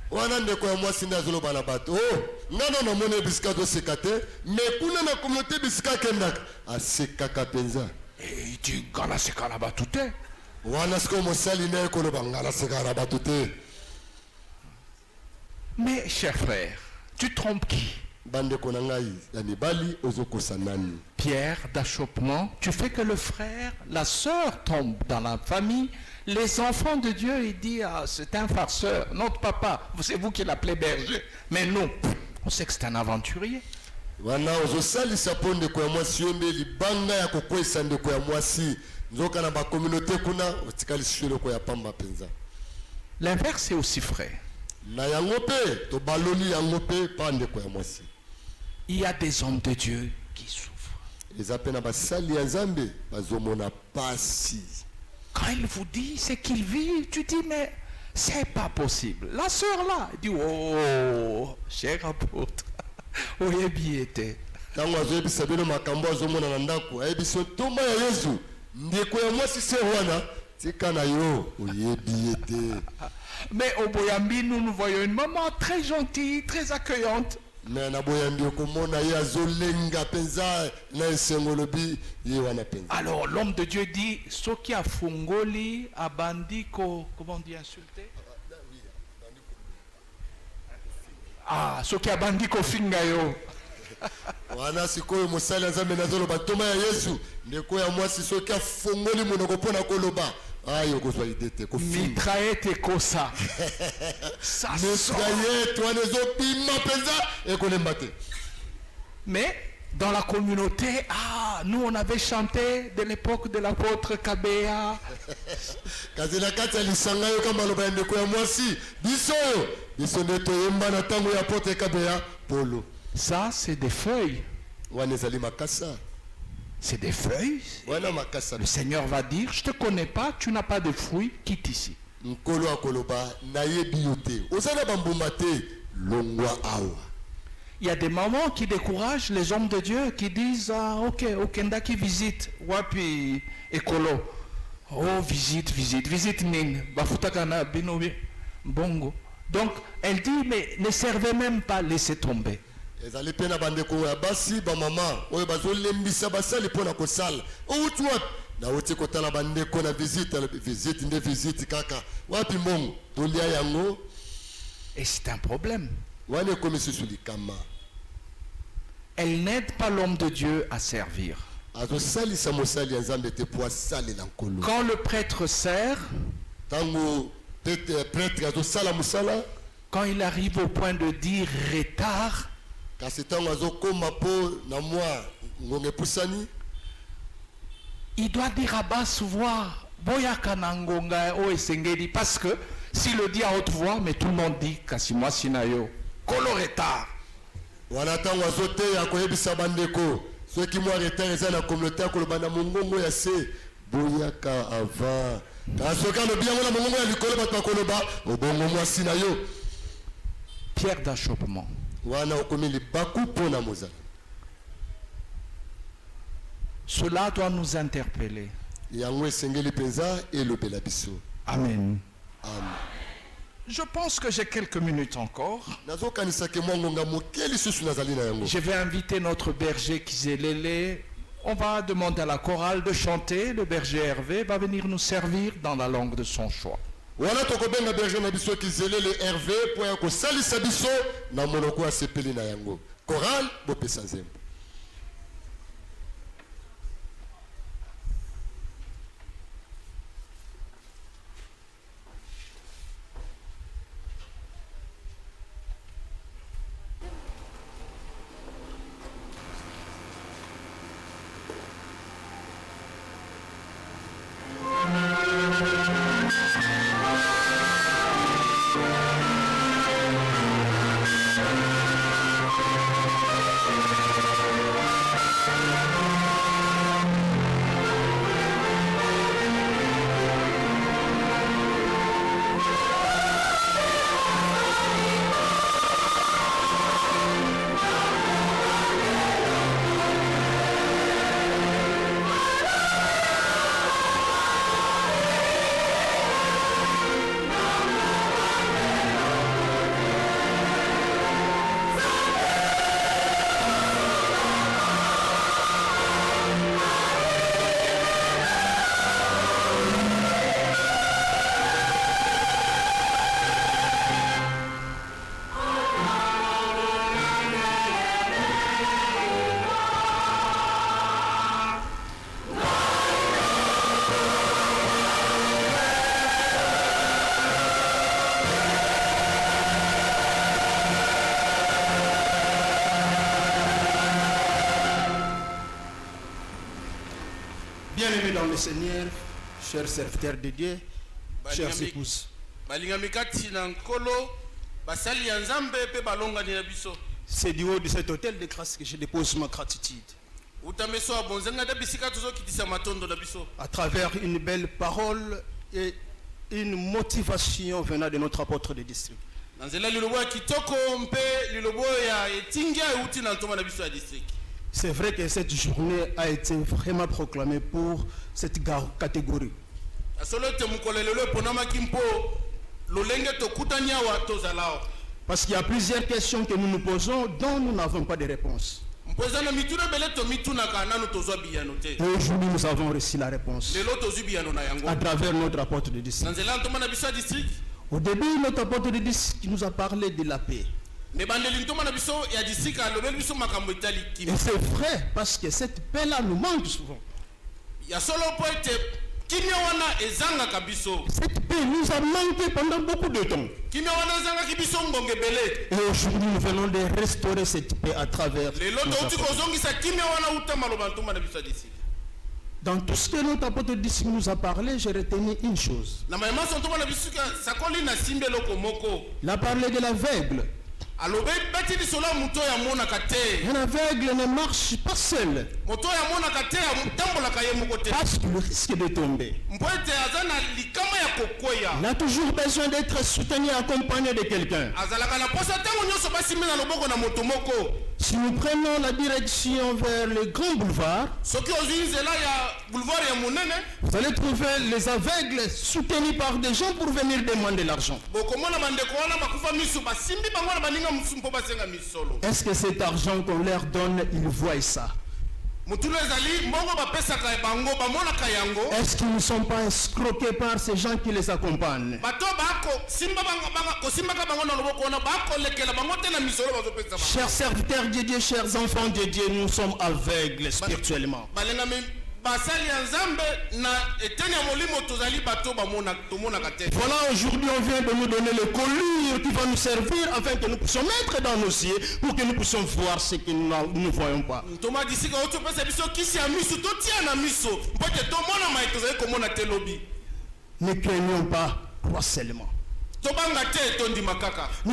wana ndeko ya mwasi nde azoloba na bato nga na namoni bisika toseka te me kuna na komunote bisika akendaka asekaka mpenza. Et il dit, ngala seka na bato te. wana sikoyo mosali nde koloba nga nasekaka na bato te. Mais cher frère, tu trompes qui? bandeko na ngai ya mibali ozokosa nani? Pierre d'achoppement, tu fais que le frère, la sœur tombe dans la famille. Les enfants de Dieu, il dit, ah, c'est un farceur, notre papa, c'est vous qui l'appelez berger. Mais nous, on sait que c'est un aventurier. wana ozosalisa mpo ndeko ya mwasi yo mbe libanga ya kokwesa ndeko ya mwasi nzoka na bakomunote kuna otikali sio eloko ya pamba mpenza. L'inverse est aussi vrai. na yango mpe tobaloli yango mpe pa ndeko ya mwasi. Il y a des hommes de Dieu qui souffrent. eza mpe na basali ya nzambe bazomona pasi. Quand il vous dit ce qu'il vit, tu dis, mais c'est pas possible. La sœur là, elle dit, oh, cher apôtre, oyebi ete. ntango azoyebisa bino makambo azomona na ndako ayebisi ntomba ya yesu ndeko ya mwasi se wana tika na yo oyebi ete. Mais au Boyambi, nous voyons une maman très gentille, très accueillante. me na boyambi okomona ye azolenga mpenza na esengo lobi ye wana mpenza. Alors l'homme de Dieu dit, Soki a fungoli, a bandiko, comment on dit insulté? Ah, Soki a bandiko fingayo. wana sikoyo mosali ya nzambe nazoloba ntoma ya yesu ndeko ya mwasi soki afongoli monoko mpo na koloba ayo kozwa ide te kofinga Mitraillette et kosa. Ça sort. mitraillette wana ezobima mpenza ekolemba te. Mais dans la communauté, ah, nous on avait chanté de l'époque de l'apôtre Kabea. kasi na kati ya lisanga yo kamba loba ya ndeko ya mwasi biso oyo biso nde toyemba na ntango ya pote ekabeya polo. Ça, c'est des feuilles. wana ezali makasa C'est des feuilles. wana makasa. Le Seigneur va dire, je ne te connais pas, tu n'as pas de fruits, quitte ici. nkolo akoloba nayebi yo te oza na bambuma te longwa awa. Il y a des mamans qui découragent les hommes de Dieu, qui disent, ah, ok, Okenda qui visite, wapi, ekolo. Oh, visite nini, bafutakana binobi, bongo. Donc, elle dit, mais ne servez même pas, laissez tomber. ezali mpe na bandeko ya basi bamama oyo bazolembisa basali mpo na kosala outi wapi nauti kotala bandeko na visite nde visite kaka wapi mbongo tolia yango. Et c'est un problème. wana ekomi susu likama. Elle n'aide pas l'homme de Dieu à servir. azosalisa mosali ya nzambe te mpo asalela nkolo. Quand le prêtre sert, ntango prêtre azosala mosala quand il arrive au point de dire retard, kasi ntango azokóma mpo na mwa ngonga epusani il doit dire à basse voix, boyaka na ngonga o esengeli, parce que s'il le dit à haute voix, mais tout le monde dit kasi moi sinayo kolo retard. wana ntango azoteya koyebisa bandeko soki mwa retard eza na communauté akoloba na mongongo ya se boyaka avant kasi soki alobi yango na mongongo ya likolo bato bakoloba obongo mwasi na yo. Pierre d'achoppement. wana okomi libaku mpona mozali. Cela doit nous interpeller. Yango esengeli penza elobela biso. Amen. Amen. Je pense que j'ai quelques minutes encore. Je vais inviter notre berger Kizelele. On va demander à la chorale de chanter. Le berger Hervé va venir nous servir dans la langue de son choix. Chorale, bopesa nzembo. Bien-aimés dans le Seigneur, chers serviteurs de Dieu, chers épouses. C'est du haut de cet hôtel de grâce que je dépose ma gratitude. À travers une belle parole et une motivation venant de notre apôtre de district. C'est vrai que cette journée a été vraiment proclamée pour cette catégorie. Parce qu'il y a plusieurs questions que nous nous posons dont nous n'avons pas de réponse. Et aujourd'hui, nous avons reçu la réponse à travers notre apôtre de district. Au début, notre apôtre de district nous a parlé de la paix. Et c'est vrai, parce que cette paix-là nous manque souvent. Cette paix nous a manqué pendant beaucoup de temps. Et aujourd'hui, nous venons de restaurer cette paix à travers. Dans tout ce que notre apôtre nous a parlé, j'ai retenu une chose. Il a parlé de l'aveugle. Un aveugle ne marche pas seul parce qu'il risque de tomber. Il a toujours besoin d'être soutenu et accompagné de quelqu'un. Si nous prenons la direction vers le grand boulevard, vous allez trouver les aveugles soutenus par des gens pour venir demander l'argent. Est-ce que cet argent qu'on leur donne, ils voient ça? Est-ce qu'ils ne sont pas escroqués par ces gens qui les accompagnent? Chers serviteurs de Dieu, chers enfants de Dieu, nous sommes aveugles spirituellement. Voilà, aujourd'hui on vient de nous donner le collier qui va nous servir afin que nous puissions mettre dans nos yeux pour que nous puissions voir ce que nous ne voyons pas. Ne craignons pas, crois seulement. Nous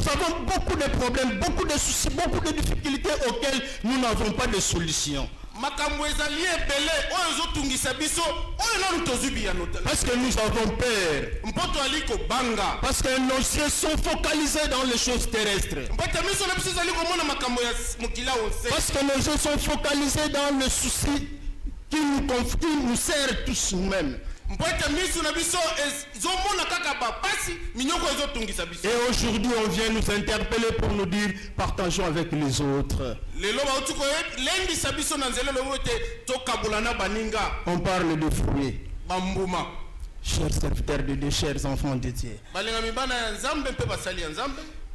avons beaucoup de problèmes, beaucoup de soucis, beaucoup de difficultés auxquelles nous n'avons pas de solution. makambo ezali ebele oyo ezotungisa biso oyo nanu tozwi biyano te. Parce que nous avons peur. Mpo toali kobanga. Parce que nos yeux sont focalisés dans les choses terrestres. Mpo te miso na biso ezali komona makambo ya mokila onse. Parce que nos yeux sont focalisés dans le souci qui nous sert tous nous-mêmes. Et aujourd'hui, on vient nous interpeller pour nous dire, partageons avec les autres. On parle de fruits. Chers serviteurs de Dieu, chers enfants de Dieu.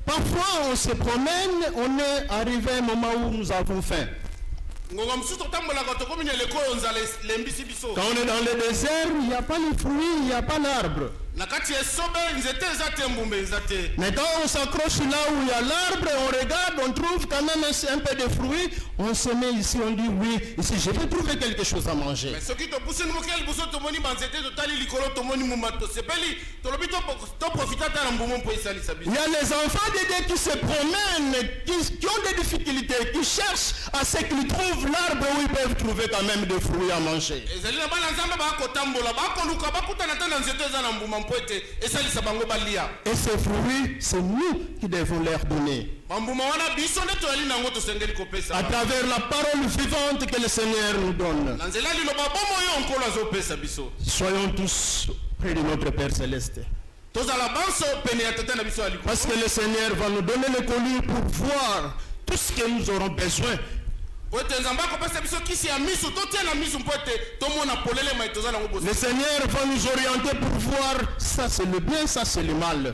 Parfois, on se promène, on est arrivé à un moment où nous avons faim. Quand on est dans le désert, il n'y a pas de fruits, il n'y a pas d'arbre. Mais quand on s'accroche là où il y a l'arbre, on regarde, on trouve quand même un peu de fruits, on se met ici, on dit oui, ici je vais trouver quelque chose à manger. Il y a les enfants de Dieu qui se promènent, qui ont des difficultés, qui cherchent à ce qu'ils trouvent l'arbre où ils peuvent trouver quand même des fruits à manger. Et ces fruits, c'est nous qui devons leur donner. À travers la parole vivante que le Seigneur nous donne. Soyons tous près de notre Père Céleste. Parce que le Seigneur va nous donner le collier pour voir tout ce que nous aurons besoin. Le Seigneur va nous orienter pour voir ça c'est le bien, ça c'est le mal.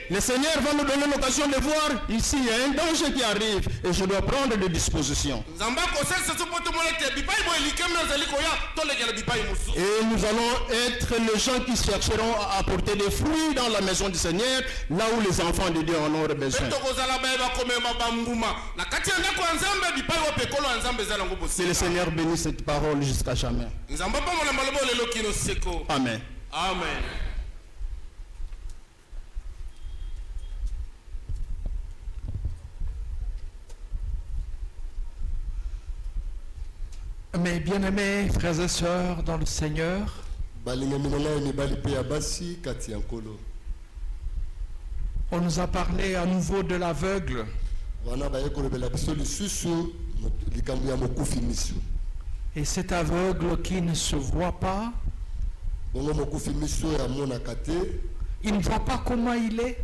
Le Seigneur va nous donner l'occasion de voir ici il y a un danger qui arrive et je dois prendre des dispositions. Et nous allons être les gens qui chercheront à apporter des fruits dans la maison du Seigneur, là où les enfants de Dieu en auront besoin. Que le Seigneur bénisse cette parole jusqu'à jamais. Amen. Amen. Mes bien-aimés frères et sœurs dans le Seigneur, on nous a parlé à nouveau de l'aveugle. Et cet aveugle qui ne se voit pas, il ne voit pas comment il est.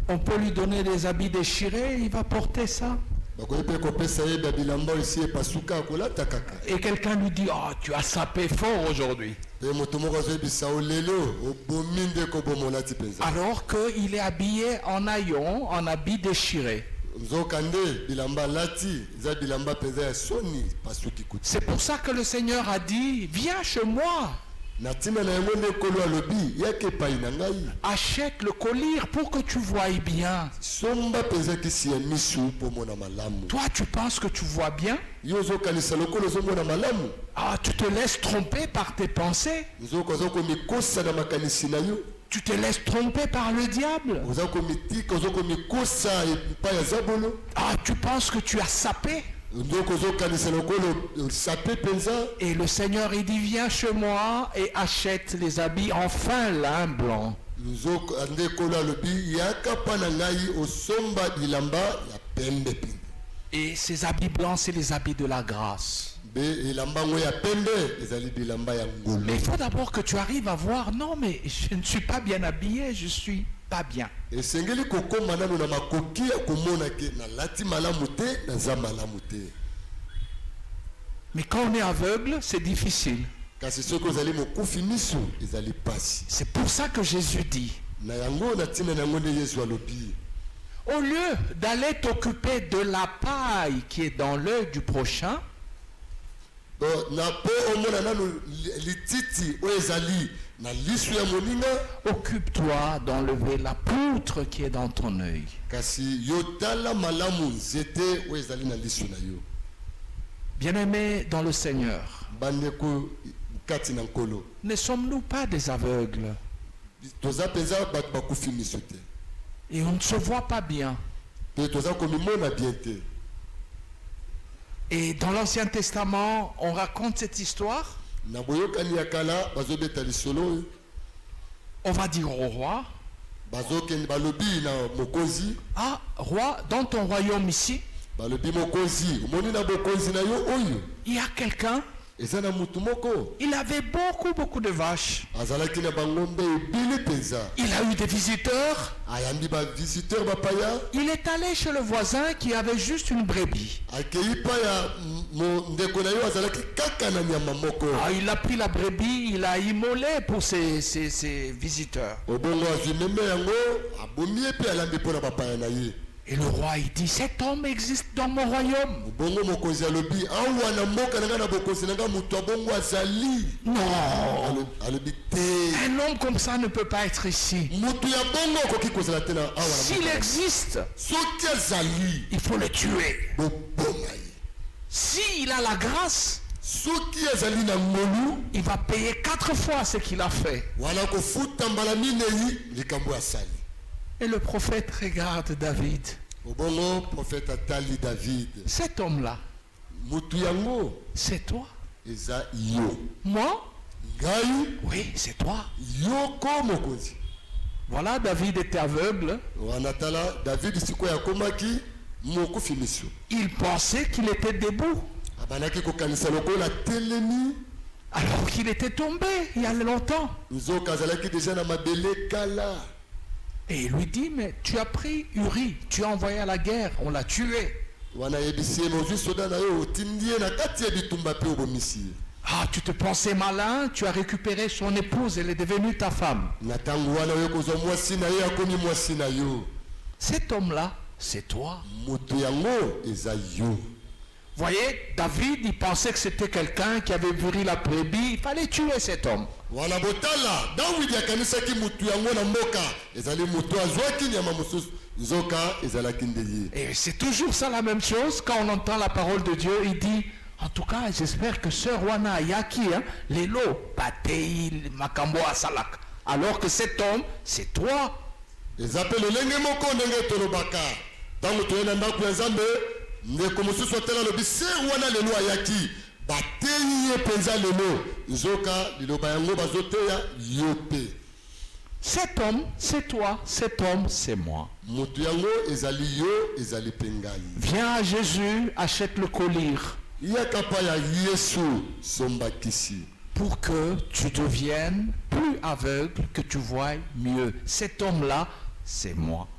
On peut lui donner des habits déchirés, il va porter ça. Et quelqu'un lui dit, oh, tu as sapé fort aujourd'hui. Alors qu'il est habillé en haillons, en habits déchirés. C'est pour ça que le Seigneur a dit, viens chez moi. Achète le collier pour que tu voies bien. Toi, tu penses que tu vois bien? Ah, tu te laisses tromper par tes pensées. Tu te laisses tromper par le diable. Ah, tu penses que tu as sapé. Et le Seigneur il dit viens chez moi et achète les habits en fin lin blanc. Et ces habits blancs c'est les habits de la grâce. Mais il faut d'abord que tu arrives à voir, non mais je ne suis pas bien habillé, je suis pas bien. Mais quand on est aveugle, c'est difficile. C'est pour ça que Jésus dit, au lieu d'aller t'occuper de la paille qui est dans l'œil du prochain, occupe-toi d'enlever la poutre qui est dans ton œil. Bien-aimés dans le Seigneur, ne sommes-nous pas des aveugles? Et on ne se voit pas bien. Et dans l'Ancien Testament, on raconte cette histoire. On va dire au roi, ah, roi, dans ton royaume ici, il y a quelqu'un, il avait beaucoup de vaches. Il a eu des visiteurs. Il est allé chez le voisin qui avait juste une brebis. Ah, il a pris la brebis, il a immolé pour ses visiteurs. Et le roi, il dit, cet homme existe dans mon royaume. Non. Un homme comme ça ne peut pas être ici. S'il existe, il faut le tuer. S'il a la grâce, il va payer 4 fois ce qu'il a fait. Et le prophète regarde David. Cet homme-là, c'est toi. Moi? Oui, c'est toi. Voilà, David était aveugle. Il pensait qu'il était debout. Alors qu'il était tombé il y a longtemps. Et il lui dit, mais tu as pris Uri, tu as envoyé à la guerre, on l'a tué. Ah, tu te pensais malin, tu as récupéré son épouse, elle est devenue ta femme. Cet homme-là, c'est toi. Voyez, David, il pensait que c'était quelqu'un qui avait pris la brebis. Il fallait tuer cet homme. Et c'est toujours ça la même chose. Quand on entend la parole de Dieu, il dit, en tout cas, j'espère que ce Rwana Yaki, Lelo, Patei, Makambo Asalak. Alors que cet homme, c'est toi. Cet homme, c'est toi. Cet homme, c'est moi. Viens à Jésus, achète le collier. Pour que tu deviennes plus aveugle, que tu voies mieux. Cet homme-là, c'est moi.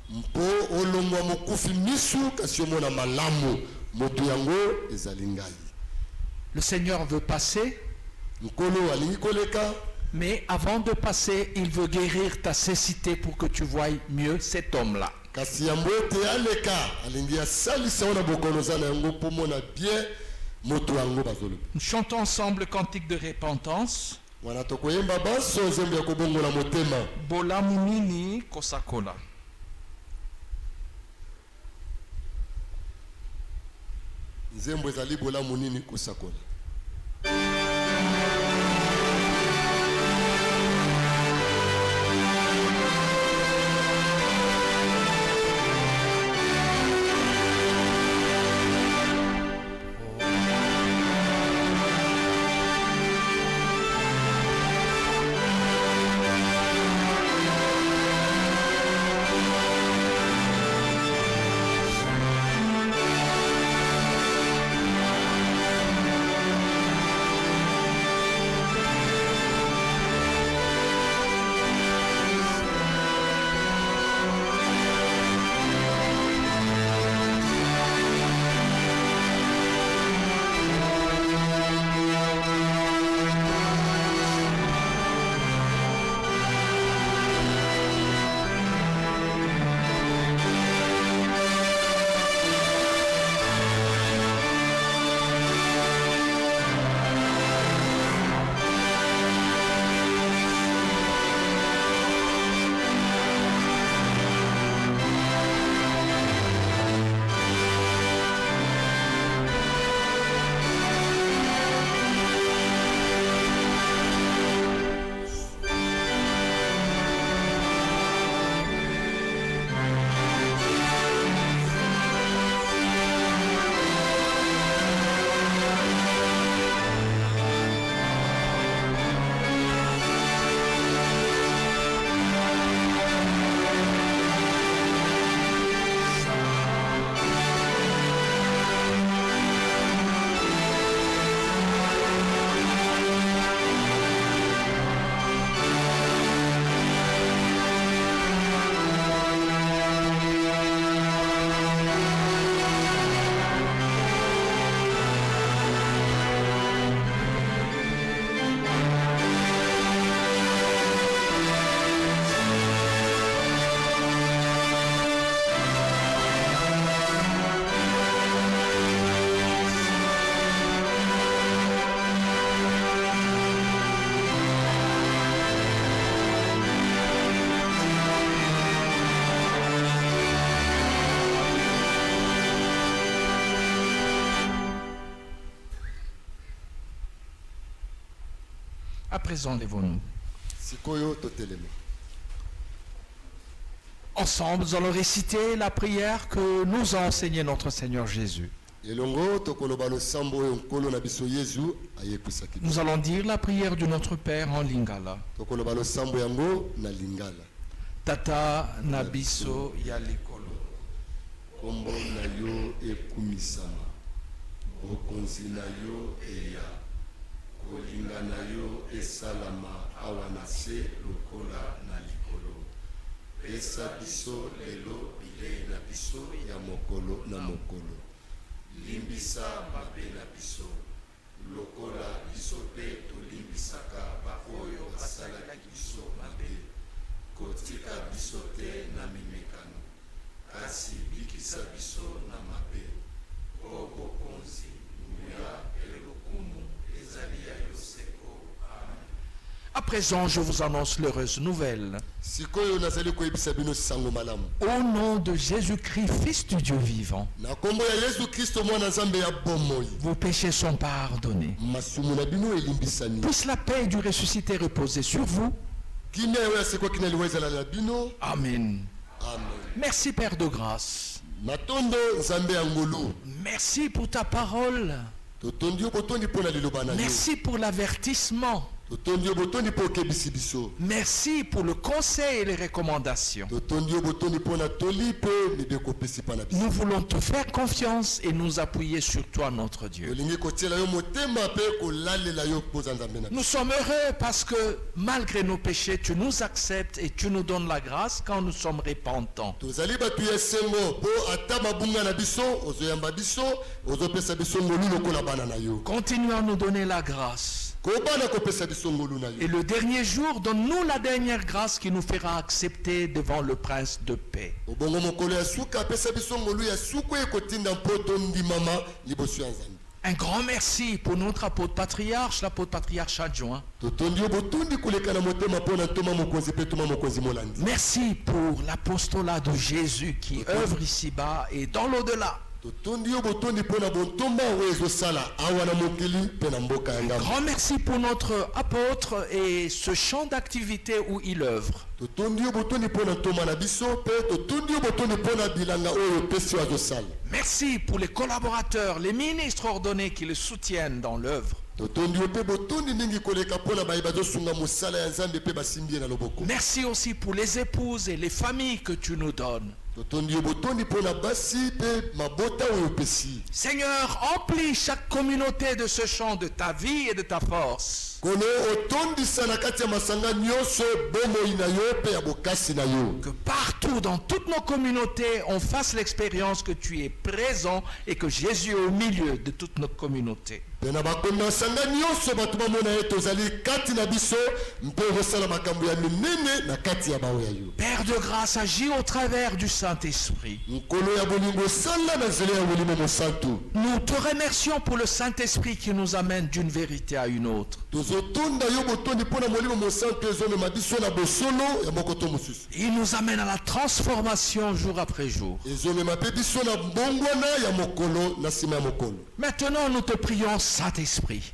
Le Seigneur veut passer, mais avant de passer, il veut guérir ta cécité pour que tu voies mieux cet homme-là. Nous chantons ensemble le cantique de repentance. Bola munini kosakola. Nzembo ezali bola munini kosakola. À présent, lèvons-nous. Sikoyo totelema. Ensemble, nous allons réciter la prière que nous a enseignée notre Seigneur Jésus. Nous allons dire la prière de notre Père en Lingala. Tata Nabiso Yalikolo. Kombo na yo ekumisama. Bokonzi na yo eya. Kolinga na yo esalama awana se lokola na likolo. Pesa biso lelo bile na biso ya mokolo na mokolo. Limbisa mabe na biso. Lokola biso pe tolimbisaka ba oyo basalaki biso mabe. Kotika biso te na mimekano. Kasi bikisa biso na mabe. O bokonzi muya elokumu ezali ya yoseko. Amen. À présent, je vous annonce l'heureuse nouvelle. Au nom de Jésus-Christ, Fils du Dieu vivant, vos péchés sont pardonnés. Puisse la paix du ressuscité reposer sur vous. Amen. Merci Père de grâce. Merci pour ta parole. Merci pour l'avertissement. Merci pour le conseil et les recommandations. Nous voulons te faire confiance et nous appuyer sur toi, notre Dieu. Nous sommes heureux parce que malgré nos péchés, tu nous acceptes et tu nous donnes la grâce quand nous sommes repentants. Continue à nous donner la grâce. Et le dernier jour, donne-nous la dernière grâce qui nous fera accepter devant le Prince de paix. Un grand merci pour notre apôtre patriarche, l'apôtre patriarche adjoint. Merci pour l'apostolat de Jésus qui œuvre ici-bas et dans l'au-delà. Grand merci pour notre apôtre et ce champ d'activité où il œuvre. Merci pour les collaborateurs, les ministres ordonnés qui le soutiennent dans l'œuvre. Merci aussi pour les épouses et les familles que tu nous donnes. Seigneur, emplis chaque communauté de ce champ de ta vie et de ta force. Que partout dans toutes nos communautés, on fasse l'expérience que tu es présent et que Jésus est au milieu de toutes nos communautés. Père de grâce, agis au travers du Saint-Esprit. Nous te remercions pour le Saint-Esprit qui nous amène d'une vérité à une autre. Il nous amène à la transformation jour après jour. Maintenant, nous te prions, Saint-Esprit.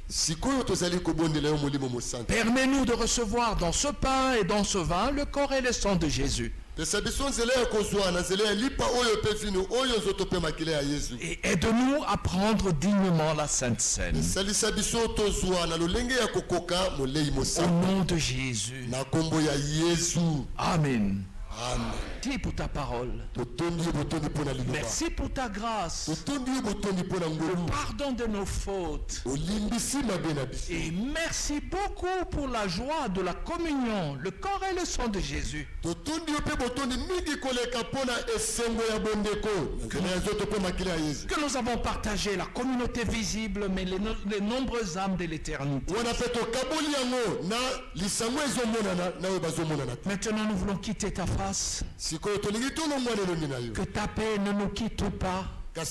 Permets-nous de recevoir dans ce pain et dans ce vin le corps et le sang de Jésus. Et aide-nous à prendre dignement la Sainte Seine. Au nom de Jésus. Amen. Merci pour ta parole. Merci pour ta grâce. Le pardon de nos fautes. Et merci beaucoup pour la joie de la communion, le corps et le sang de Jésus. Que nous avons partagé la communauté visible, mais les nombreuses âmes de l'éternité. Maintenant, nous voulons quitter ta face. Que ta paix ne nous quitte pas. Que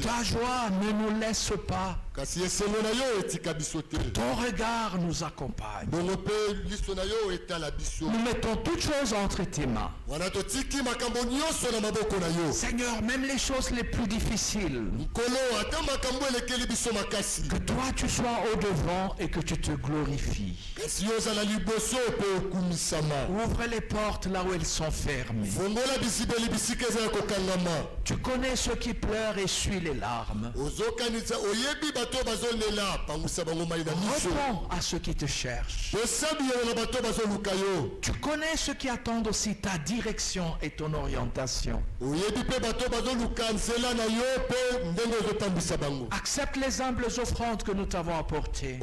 ta joie ne nous laisse pas. Ton regard nous accompagne. Nous mettons toutes choses entre tes mains. Seigneur, même les choses les plus difficiles, que toi tu sois au devant et que tu te glorifies. Ouvre les portes là où elles sont fermées. Tu connais ceux qui pleurent et essuient les larmes. Réponds à ceux qui te cherchent. Tu connais ceux qui attendent aussi ta direction et ton orientation. Accepte les humbles offrandes que nous t'avons apportées.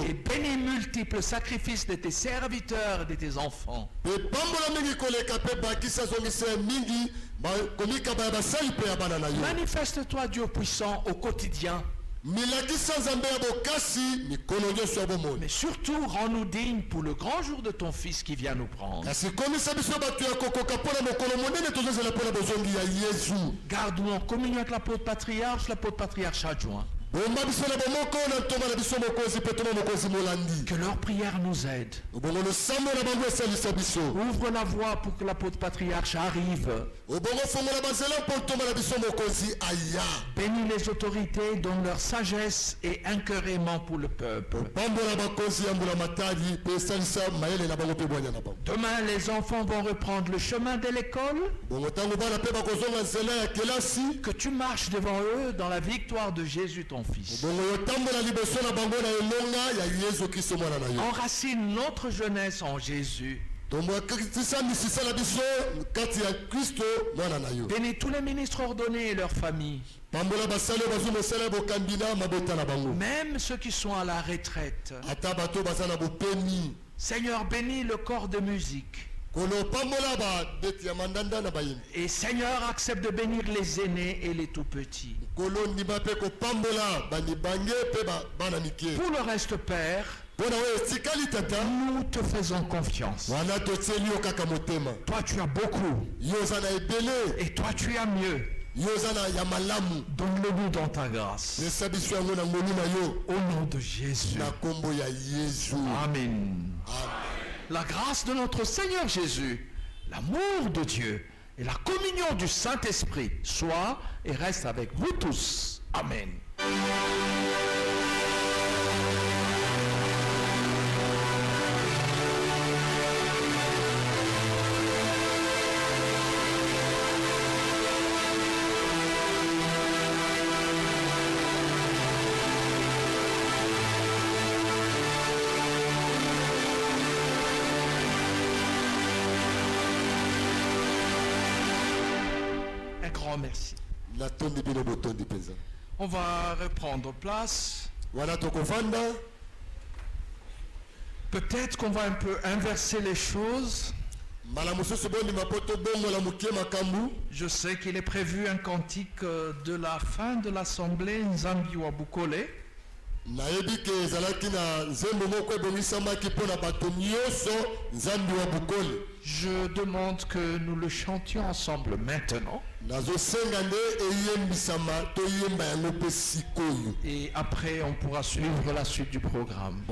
Et bénis multiples sacrifices de tes serviteurs et de tes enfants. Manifeste-toi, Dieu puissant, au quotidien. Mais surtout, rends-nous dignes pour le grand jour de ton Fils qui vient nous prendre. Garde-nous en communion avec l'apôtre patriarche adjoint. Que leur prière nous aide. Ouvre la voie pour que l'apôtre patriarche arrive. Bénis les autorités, donne leur sagesse et un cœur aimant pour le peuple. Demain, les enfants vont reprendre le chemin de l'école. Que tu marches devant eux dans la victoire de Jésus ton Fils. Enracine notre jeunesse en Jésus. Bénis tous les ministres ordonnés et leurs familles. Même ceux qui sont à la retraite. Seigneur, bénis le corps de musique. Et Seigneur, accepte de bénir les aînés et les tout petits. Pour le reste, Père, nous te faisons confiance. Toi tu as beaucoup. Et toi tu as mieux. Donne-le-nous dans ta grâce. Au nom de Jésus. Amen. La grâce de notre Seigneur Jésus, l'amour de Dieu et la communion du Saint-Esprit soit et reste avec vous tous. Amen. Merci. On va reprendre place. Peut-être qu'on va un peu inverser les choses. Je sais qu'il est prévu un cantique de la fin de l'assemblée Nzambi wa Bukole. Je demande que nous le chantions ensemble maintenant. Et après, on pourra suivre la suite du programme.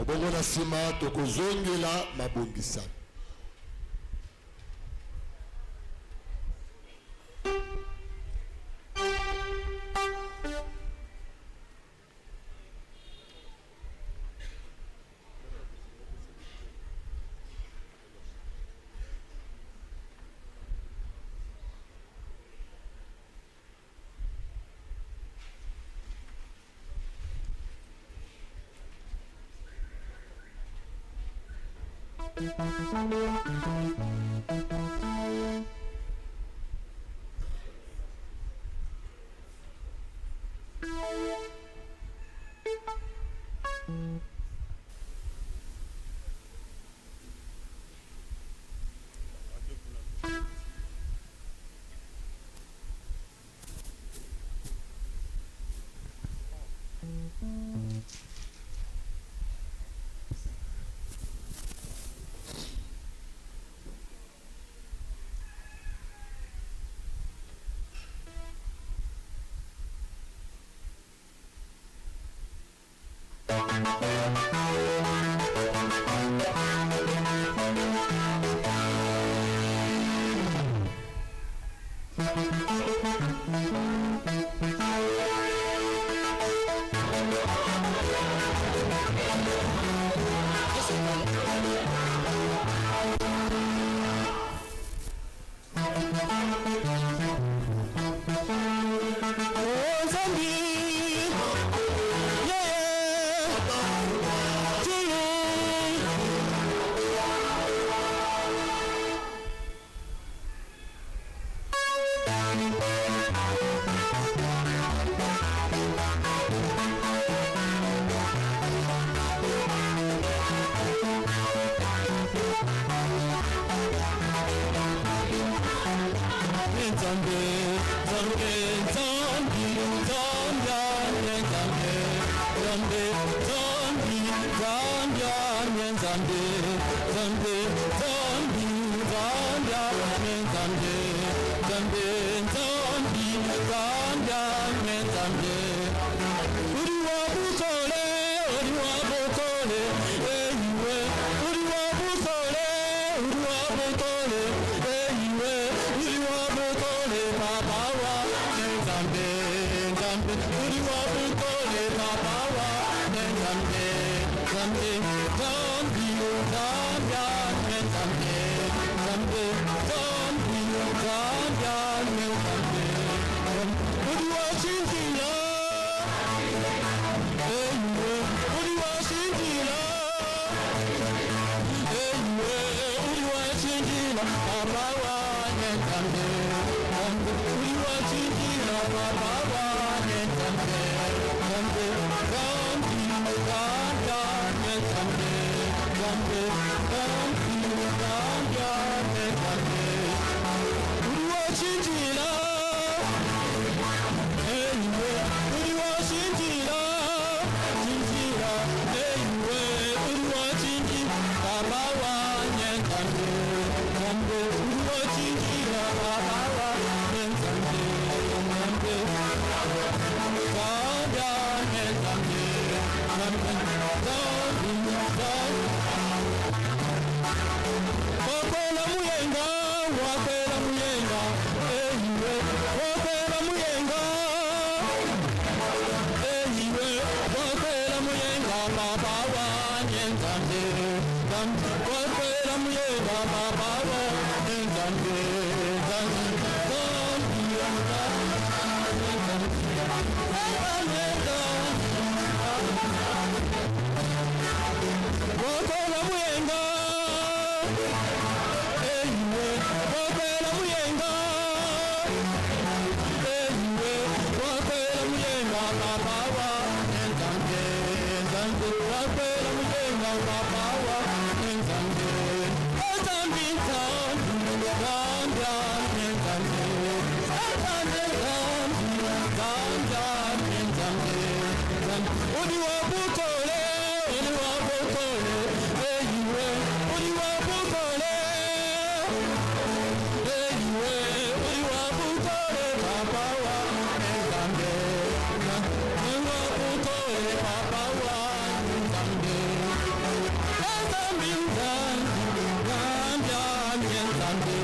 Papa